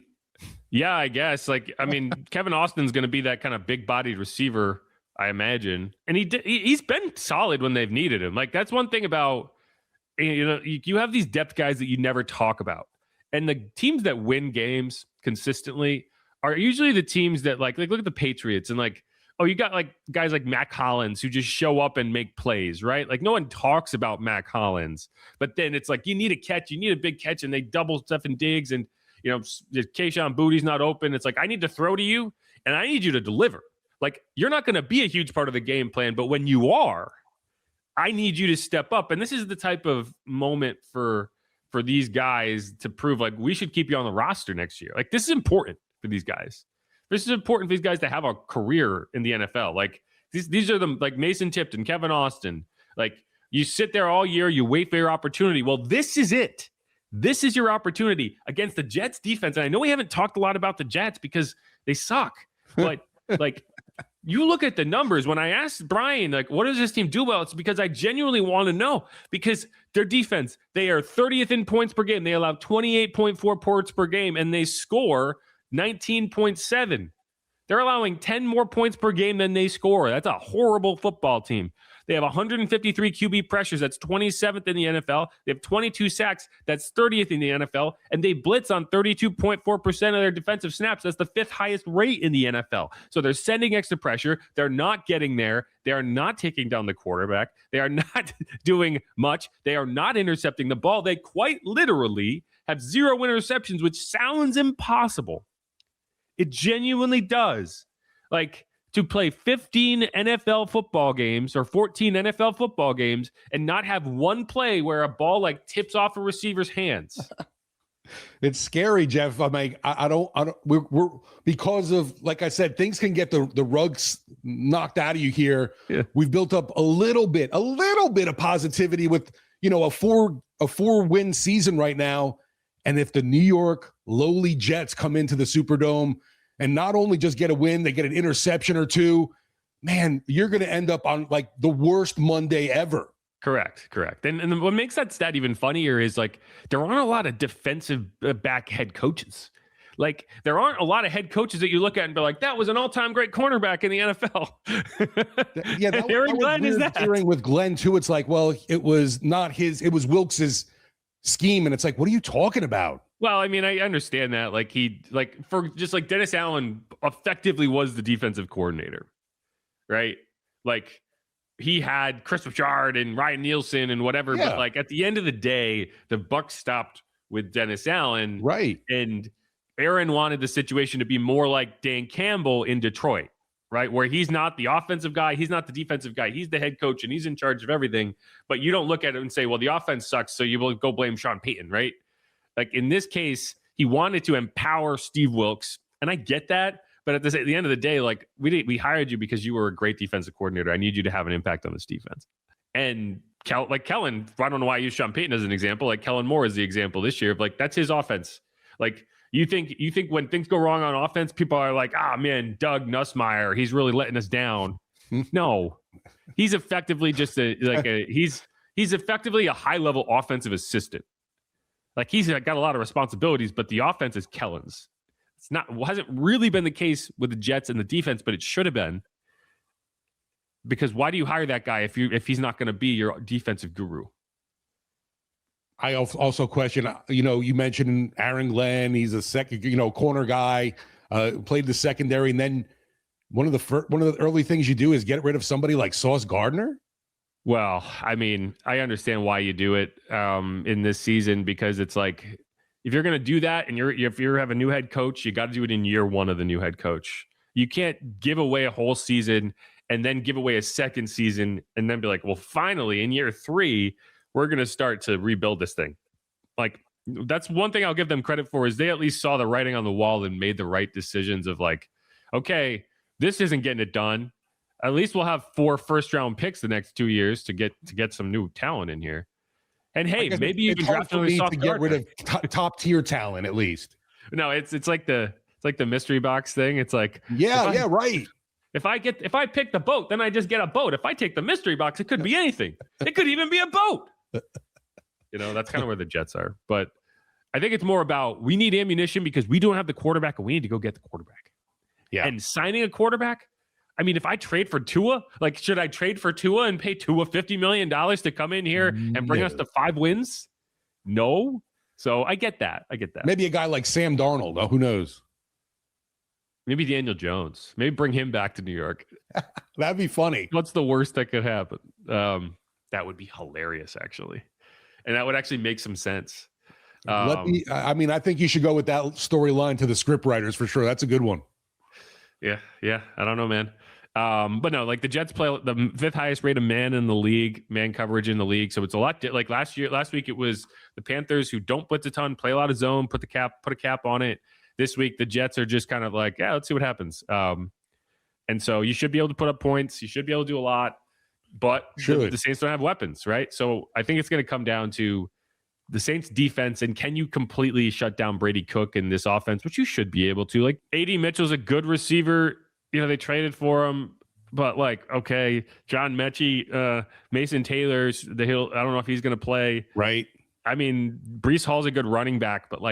yeah, I guess. Like, I mean, Kevin Austin's going to be that kind of big-bodied receiver, I imagine. And he's been solid when they've needed him. Like, that's one thing about, you know, you have these depth guys that you never talk about. And the teams that win games consistently are usually the teams that like look at the Patriots and like, oh, you got like guys like Mac Hollins who just show up and make plays, right? Like, no one talks about Mac Hollins, but then it's like, you need a catch, you need a big catch, and they double Stefan Diggs, and, you know, Kayshon Bouttie's not open. It's like, I need to throw to you and I need you to deliver. Like, you're not going to be a huge part of the game plan, but when you are, I need you to step up. And this is the type of moment for these guys to prove, like, we should keep you on the roster next year. Like, this is important for these guys. This is important for these guys to have a career in the NFL. Like, these are them, like Mason Tipton, Kevin Austin. Like, you sit there all year, you wait for your opportunity. Well, this is it. This is your opportunity against the Jets defense. And I know we haven't talked a lot about the Jets because they suck, but like, you look at the numbers. When I asked Brian, like, what does this team do well? It's because I genuinely want to know, because their defense, they are 30th in points per game. They allow 28.4 points per game, and they score 19.7. They're allowing 10 more points per game than they score. That's a horrible football team. They have 153 QB pressures. That's 27th in the NFL. They have 22 sacks. That's 30th in the NFL. And they blitz on 32.4% of their defensive snaps. That's the 5th highest rate in the NFL. So they're sending extra pressure. They're not getting there. They are not taking down the quarterback. They are not doing much. They are not intercepting the ball. They quite literally have 0 interceptions, which sounds impossible. It genuinely does. Like, to play 15 NFL football games or 14 NFL football games and not have one play where a ball like tips off a receiver's hands. It's scary, Jeff. I'm like, I don't, we're because of, like I said, things can get the rugs knocked out of you here. Yeah. We've built up a little bit of positivity with, a 4-win season right now. And if the New York lowly Jets come into the Superdome and not only just get a win, they get an interception or two, man, you're going to end up on like the worst Monday ever. Correct. And what makes that stat even funnier is, like, there aren't a lot of defensive back head coaches. Like, there aren't a lot of head coaches that you look at and be like, that was an all-time great cornerback in the NFL. Yeah, that was Glenn is that. Hearing with Glenn too, it's like, well, it was it was Wilkes's scheme, and it's like, what are you talking about? Well, I mean, I understand that. Like, Dennis Allen effectively was the defensive coordinator, right? Like, he had Chris Richard and Ryan Nielsen and whatever, but like, at the end of the day, the buck stopped with Dennis Allen, right? And Aaron wanted the situation to be more like Dan Campbell in Detroit, right? Where he's not the offensive guy, he's not the defensive guy, he's the head coach and he's in charge of everything. But you don't look at it and say, well, the offense sucks, so you will go blame Sean Payton, right? Like, in this case, he wanted to empower Steve Wilkes, and I get that. But at the end of the day, like, we hired you because you were a great defensive coordinator. I need you to have an impact on this defense. And Kellen, I don't know why I use Sean Payton as an example. Like, Kellen Moore is the example this year of, like, that's his offense. Like, you think when things go wrong on offense, people are like, man, Doug Nussmeier, he's really letting us down. No, he's effectively just he's effectively a high level offensive assistant. Like, he's got a lot of responsibilities, but the offense is Kellen's. Hasn't really been the case with the Jets and the defense, but it should have been. Because why do you hire that guy if he's not going to be your defensive guru? I also question, you mentioned Aaron Glenn. He's a second, corner guy, played the secondary. And then one of the early things you do is get rid of somebody like Sauce Gardner. Well, I mean, I understand why you do it in this season, because it's like, if you're going to do that and if you have a new head coach, you got to do it in year one of the new head coach. You can't give away a whole season and then give away a second season and then be like, well, finally in year 3, we're going to start to rebuild this thing. Like, that's one thing I'll give them credit for, is they at least saw the writing on the wall and made the right decisions of like, okay, this isn't getting it done. At least we'll have 4 first-round picks the next 2 years to get some new talent in here. And hey, maybe you can draft me to get rid of top tier talent at least. No, it's like the mystery box thing. It's like, right. If I pick the boat, then I just get a boat. If I take the mystery box, it could be anything. It could even be a boat. That's kind of where the Jets are. But I think it's more about, we need ammunition because we don't have the quarterback and we need to go get the quarterback. Yeah. And signing a quarterback, I mean, if I trade for Tua, like, should I trade for Tua and pay Tua $50 million to come in here and bring us to 5 wins? No. So I get that. Maybe a guy like Sam Darnold. Oh, who knows? Maybe Daniel Jones. Maybe bring him back to New York. That'd be funny. What's the worst that could happen? That would be hilarious, actually. And that would actually make some sense. I think you should go with that storyline to the script writers for sure. That's a good one. Yeah. I don't know, man. But no, like, the Jets play the 5th highest rate of man in the league, man coverage in the league. So it's a lot like last week, it was the Panthers, who don't blitz a ton, play a lot of zone, put a cap on it. This week, the Jets are just kind of like, let's see what happens. And And so you should be able to put up points. You should be able to do a lot, but the Saints don't have weapons, right? So I think it's going to come down to the Saints defense and can you completely shut down Brady Cook in this offense, which you should be able to. Like, A.D. Mitchell's a good receiver. They traded for him, but okay, John Mechie, Mason Taylor's I don't know if he's going to play. Right. I mean, Breece Hall's a good running back, but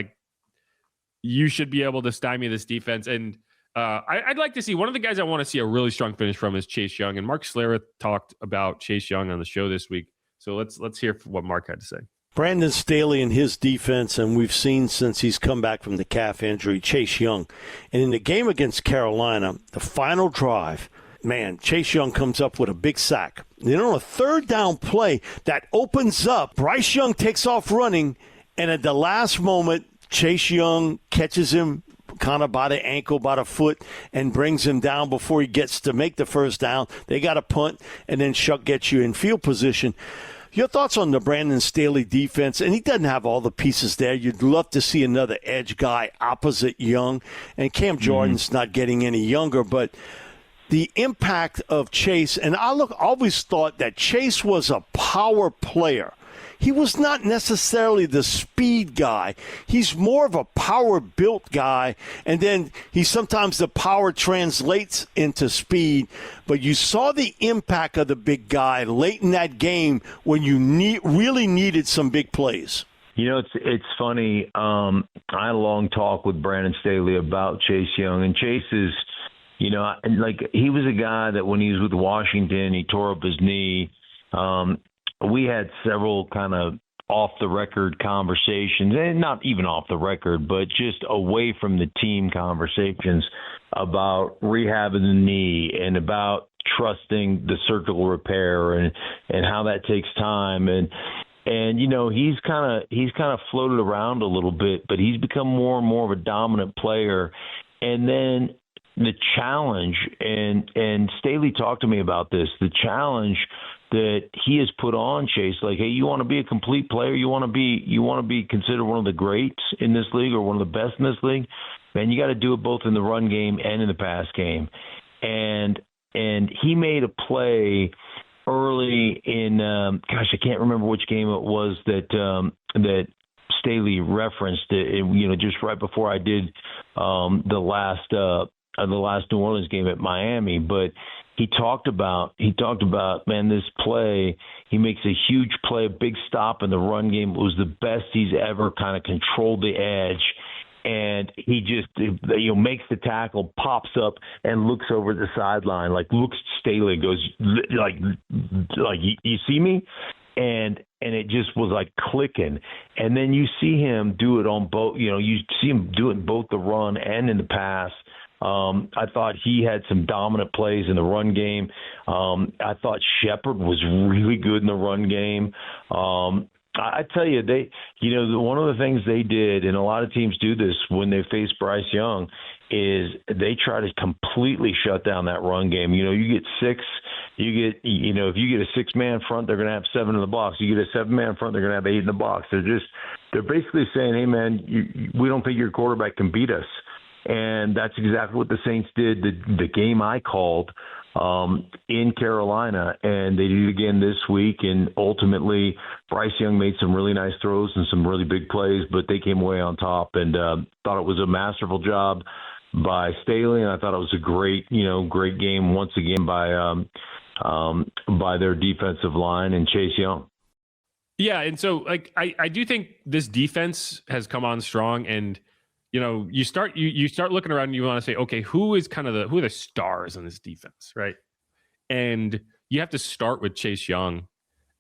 you should be able to stymie this defense. And I'd like to see one of the guys I want to see a really strong finish from is Chase Young. And Mark Schlereth talked about Chase Young on the show this week. So let's hear what Mark had to say. Brandon Staley and his defense, and we've seen since he's come back from the calf injury, Chase Young. And in the game against Carolina, the final drive, man, Chase Young comes up with a big sack. Then on a third down play that opens up, Bryce Young takes off running, and at the last moment, Chase Young catches him kind of by the ankle, by the foot, and brings him down before he gets to make the first down. They got a punt, and then Shuck gets you in field position. Your thoughts on the Brandon Staley defense? And he doesn't have all the pieces there. You'd love to see another edge guy opposite Young. And Cam Jordan's not getting any younger, but the impact of Chase, and I always thought that Chase was a power player. He was not necessarily the speed guy. He's more of a power-built guy, and then sometimes the power translates into speed. But you saw the impact of the big guy late in that game when you really needed some big plays. It's funny. I had a long talk with Brandon Staley about Chase Young, and Chase is, he was a guy that when he was with Washington, he tore up his knee. We had several kind of off-the-record conversations, and not even off the record, but just away from the team conversations about rehabbing the knee and about trusting the surgical repair and how that takes time. And he's kind of floated around a little bit, but he's become more and more of a dominant player. And then the challenge, and Staley talked to me about this, the challenge that he has put on Chase, hey, you want to be a complete player, you want to be considered one of the greats in this league or one of the best in this league, man, you got to do it both in the run game and in the pass game. And he made a play early in I can't remember which game it was that Staley referenced it, just right before I did the last New Orleans game at Miami, but he talked about, man, this play, he makes a huge play, a big stop in the run game. It was the best he's ever kind of controlled the edge. And he just, makes the tackle, pops up, and looks over the sideline, looks at Staley, goes, you see me? And it just was clicking. And then you see him do it on both, you see him do it in both the run and in the pass. I thought he had some dominant plays in the run game. I thought Shepard was really good in the run game. I tell you, one of the things they did, and a lot of teams do this when they face Bryce Young, is they try to completely shut down that run game. You get six. If you get a six-man front, they're going to have seven in the box. You get a seven-man front, they're going to have eight in the box. They're basically saying, hey, man, we don't think your quarterback can beat us. And that's exactly what the Saints did the game I called in Carolina, and they did it again this week. And ultimately, Bryce Young made some really nice throws and some really big plays, but they came away on top, and thought it was a masterful job by Staley, and I thought it was a great game once again by their defensive line and Chase Young. Yeah, and so I do think this defense has come on strong, and you start looking around and you want to say, okay, who are the stars in this defense, right? And you have to start with Chase Young.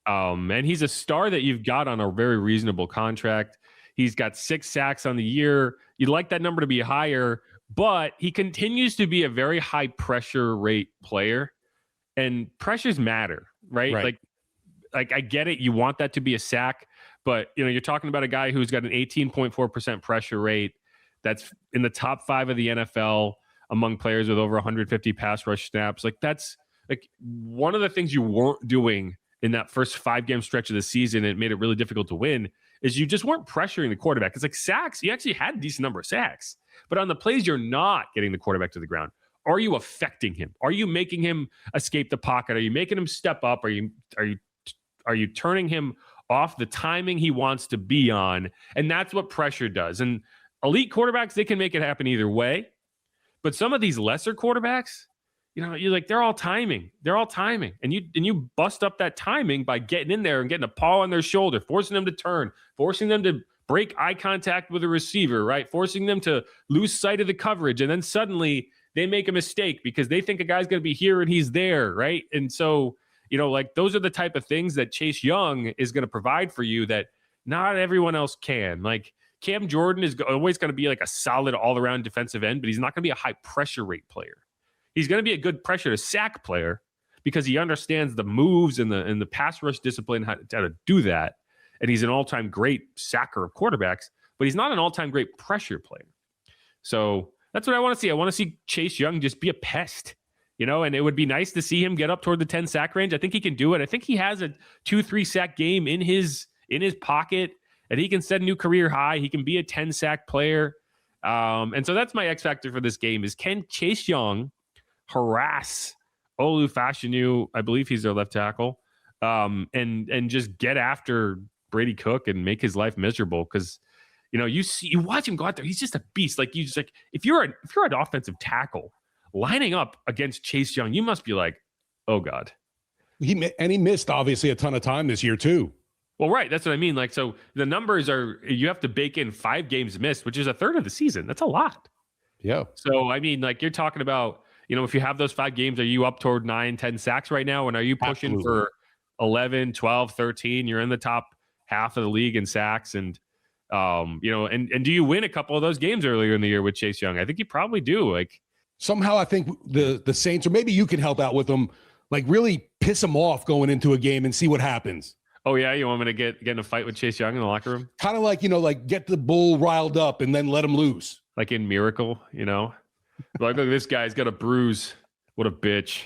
And he's a star that you've got on a very reasonable contract. He's got 6 sacks on the year. You'd like that number to be higher, but he continues to be a very high pressure rate player, and pressures matter, right? Like I get it. You want that to be a sack, but you're talking about a guy who's got an 18.4% pressure rate. That's in the top 5 of the NFL among players with over 150 pass rush snaps. That's one of the things you weren't doing in that first 5-game stretch of the season. It made it really difficult to win, is you just weren't pressuring the quarterback. It's sacks. You actually had a decent number of sacks, but on the plays, you're not getting the quarterback to the ground. Are you affecting him? Are you making him escape the pocket? Are you making him step up? Are you turning him off the timing he wants to be on? And that's what pressure does. And elite quarterbacks, they can make it happen either way. But some of these lesser quarterbacks, you're like, they're all timing. And you bust up that timing by getting in there and getting a paw on their shoulder, forcing them to turn, forcing them to break eye contact with a receiver, right? Forcing them to lose sight of the coverage. And then suddenly they make a mistake because they think a guy's going to be here and he's there, right? And so, those are the type of things that Chase Young is going to provide for you that not everyone else can. Like, Cam Jordan is always going to be like a solid all-around defensive end, but he's not going to be a high pressure rate player. He's going to be a good pressure to sack player because he understands the moves and the pass rush discipline, how to do that. And he's an all-time great sacker of quarterbacks, but he's not an all-time great pressure player. So that's what I want to see. I want to see Chase Young just be a pest, and it would be nice to see him get up toward the 10 sack range. I think he can do it. I think he has a 2-3 sack game in his pocket, and he can set a new career high. He can be a 10 sack player. And so that's my X factor for this game is, can Chase Young harass Olu Fashanu? I believe he's their left tackle. And just get after Brady Cook and make his life miserable. Cause you watch him go out there. He's just a beast. Like if you're an offensive tackle lining up against Chase Young, you must be like, oh God. He missed obviously a ton of time this year too. Well, right. That's what I mean. Like, so the numbers are, you have to bake in 5 games missed, which is a third of the season. That's a lot. Yeah. So, I mean, like you're talking about, if you have those 5 games, are you up toward 9, 10 sacks right now? And are you pushing Absolutely. for 11, 12, 13? You're in the top half of the league in sacks. And, and do you win a couple of those games earlier in the year with Chase Young? I think you probably do. Like, somehow I think the Saints, or maybe you can help out with them, like really piss them off going into a game and see what happens. Oh yeah, you want me to get in a fight with Chase Young in the locker room? Kind of like, like get the bull riled up and then let him loose. Like in Miracle, like, look, this guy's got a bruise. What a bitch.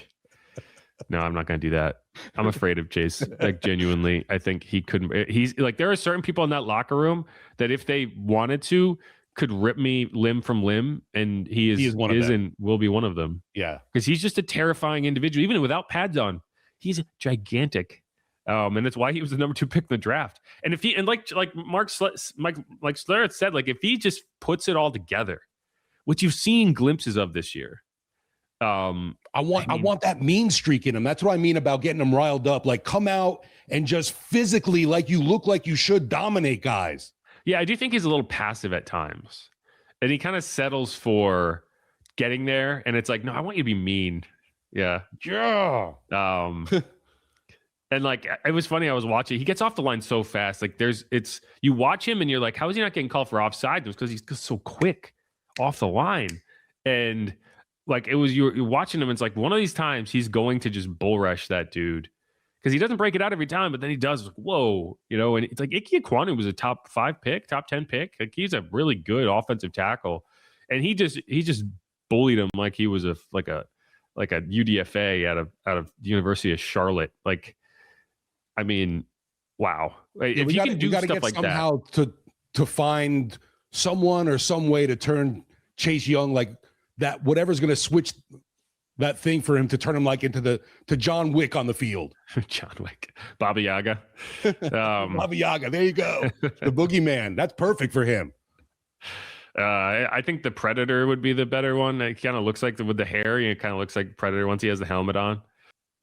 No, I'm not going to do that. I'm afraid of Chase. Like, genuinely, I think he couldn't. He's like, there are certain people in that locker room that if they wanted to, could rip me limb from limb, and he is one of them. And will be one of them. Yeah, because he's just a terrifying individual, even without pads on. He's gigantic. And that's why he was the number 2 pick in the draft. And if he, and like Mike Schlereth said, like if he just puts it all together, which you've seen glimpses of this year. I want that mean streak in him. That's what I mean about getting him riled up. Like, come out and just physically, like you look like you should, dominate guys. Yeah, I do think he's a little passive at times, and he kind of settles for getting there. And it's like, no, I want you to be mean. Yeah. And like, it was funny. I was watching, he gets off the line so fast. Like you watch him and you're like, how is he not getting called for offside? It was because he's so quick off the line. And like, you're watching him. It's like one of these times he's going to just bull rush that dude, because he doesn't break it out every time, but then he does. Whoa. And it's like Ike Ekwonu was a top 5 pick, top 10 pick. Like, he's a really good offensive tackle. And he just bullied him like he was a UDFA out of the University of Charlotte. Like, I mean, wow. If you can do stuff like that. Somehow to find someone or some way to turn Chase Young like that, whatever's going to switch that thing for him to turn him like to John Wick on the field. John Wick. Baba Yaga. Baba Yaga. There you go. The boogeyman. That's perfect for him. I think the Predator would be the better one. It kind of looks like with the hair, it kind of looks like Predator once he has the helmet on.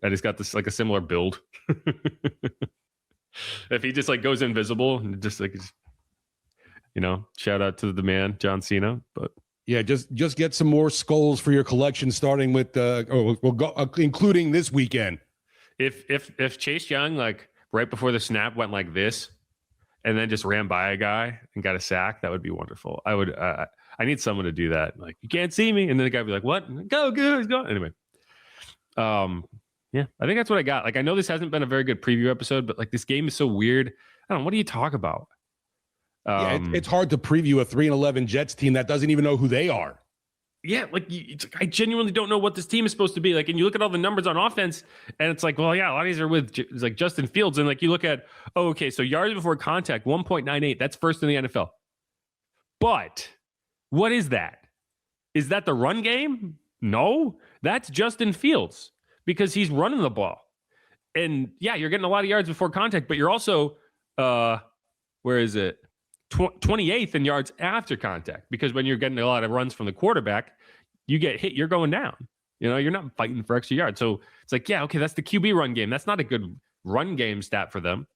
And he's got this like a similar build. If he just like goes invisible and just like, shout out to the man, John Cena. But yeah, just get some more skulls for your collection, starting with we'll go including this weekend. If Chase Young, like right before the snap, went like this and then just ran by a guy and got a sack, that would be wonderful. I need someone to do that. Like, you can't see me, and then the guy would be like, "What? Go, go!" Anyway, yeah, I think that's what I got. Like, I know this hasn't been a very good preview episode, but like, this game is so weird. I don't know. What do you talk about? Yeah, it's hard to preview a 3-11 Jets team that doesn't even know who they are. Yeah, like I genuinely don't know what this team is supposed to be. Like, and you look at all the numbers on offense, and it's like, well, yeah, a lot of these are with like Justin Fields, and like you look at, okay, so yards before contact, 1.98, that's first in the NFL. But what is that? Is that the run game? No, that's Justin Fields because he's running the ball. And yeah, you're getting a lot of yards before contact, but you're also, where is it? 28th in yards after contact, because when you're getting a lot of runs from the quarterback, you get hit, you're going down. You're not fighting for extra yards. So it's like, yeah, okay, that's the QB run game. That's not a good run game stat for them.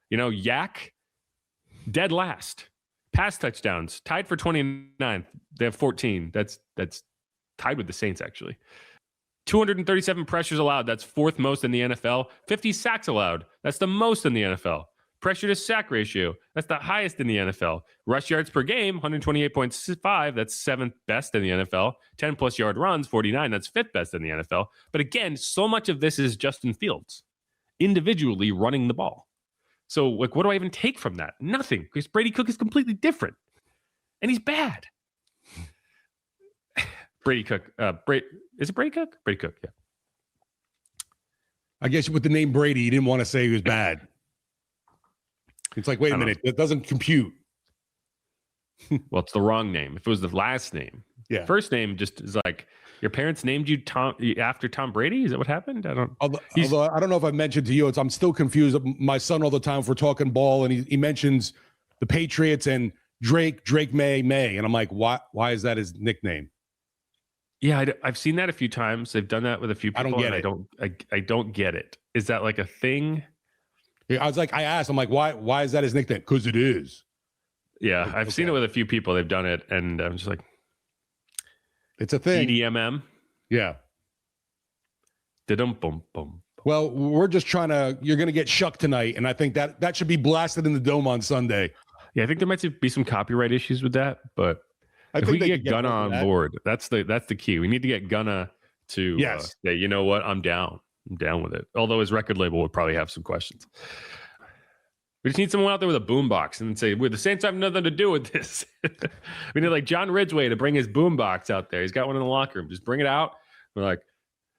Yak, dead last. Pass touchdowns, tied for 29th. They have 14. That's tied with the Saints, actually. 237 pressures allowed. That's fourth most in the NFL. 50 sacks allowed. That's the most in the NFL. Pressure to sack ratio. That's the highest in the NFL. Rush yards per game, 128.5. That's seventh best in the NFL. 10 plus yard runs, 49. That's fifth best in the NFL. But again, so much of this is Justin Fields individually running the ball. So, what do I even take from that? Nothing, because Brady Cook is completely different. And he's bad. Brady Cook. Is it Brady Cook? Brady Cook, yeah. I guess with the name Brady, you didn't want to say he was bad. It's like, wait a minute, that doesn't compute. Well, it's the wrong name. If it was the last name. Yeah. First name just is like, your parents named you after Tom Brady? Is that what happened? Although I don't know if I mentioned to you, I'm still confused. My son all the time, if we're talking ball, and he mentions the Patriots and Drake May. And I'm like, why is that his nickname? Yeah, I've seen that a few times. They've done that with a few people. I don't get it. I don't get it. Is that like a thing? Yeah, I asked, I'm like, why is that his nickname? Because it is. Yeah, I've seen it with a few people. They've done it, and I'm just like, it's a thing. EDMM. Yeah. Da-dum-bum-bum. Well, we're just you're going to get shucked tonight, and I think that should be blasted in the dome on Sunday. Yeah, I think there might be some copyright issues with that, but if we get Gunna on board, that's the key. We need to get Gunna to say, you know what, I'm down. I'm down with it. Although his record label would probably have some questions. We just need someone out there with a boombox and say, well, the Saints have nothing to do with this. We need like John Ridgway to bring his boombox out there. He's got one in the locker room. Just bring it out. We're like,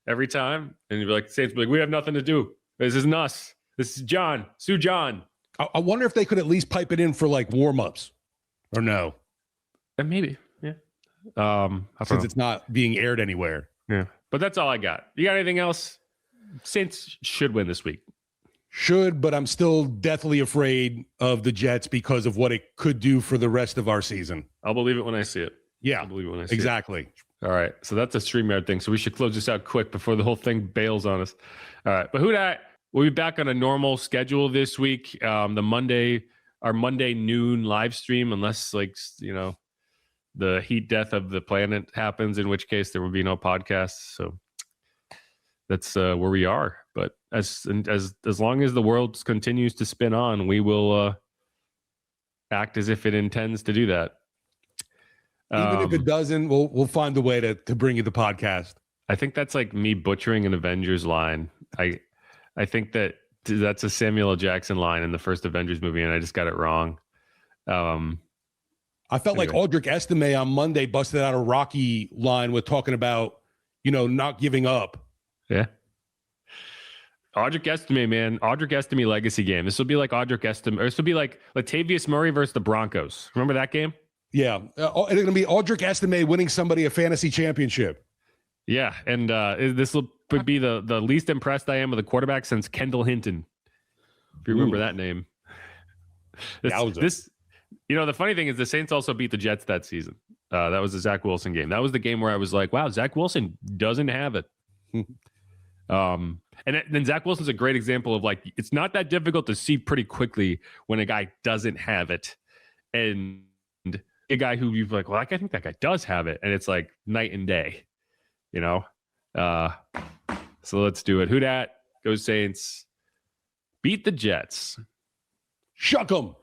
every time. And you'd be like, Saints be like, we have nothing to do. This isn't us. This is John. Sue John. I wonder if they could at least pipe it in for like warm-ups. Or no. And maybe, yeah. Since it's not being aired anywhere. Yeah. But that's all I got. You got anything else? Saints should win this week. Should, but I'm still deathly afraid of the Jets because of what it could do for the rest of our season. I'll believe it when I see it. Yeah, I'll believe it when I see exactly. it. All right. So that's a StreamYard thing. So we should close this out quick before the whole thing bails on us. All right. But we'll be back on a normal schedule this week. Our Monday noon live stream, unless the heat death of the planet happens, in which case there will be no podcast. So that's where we are. But as long as the world continues to spin on, we will act as if it intends to do that. Even if it doesn't, we'll find a way to bring you the podcast. I think that's like me butchering an Avengers line. I think that's a Samuel L. Jackson line in the first Avengers movie, and I just got it wrong. I felt like Audric Estime on Monday busted out a Rocky line with talking about, not giving up. Yeah. Audric Estime, man. Audric Estime legacy game. This will be like Audric Estime, or this will be like Latavius Murray versus the Broncos. Remember that game? Yeah. It's going to be Audric Estime winning somebody a fantasy championship. Yeah. And this will be the least impressed I am with a quarterback since Kendall Hinton. If you remember that name. The funny thing is the Saints also beat the Jets that season. That was the Zach Wilson game. That was the game where I was like, wow, Zach Wilson doesn't have it. And then Zach Wilson's a great example of like, it's not that difficult to see pretty quickly when a guy doesn't have it. And a guy who you've like, well, I think that guy does have it. And it's like night and day, so let's do it. Who dat? Go Saints. Beat the Jets. Shuck 'em.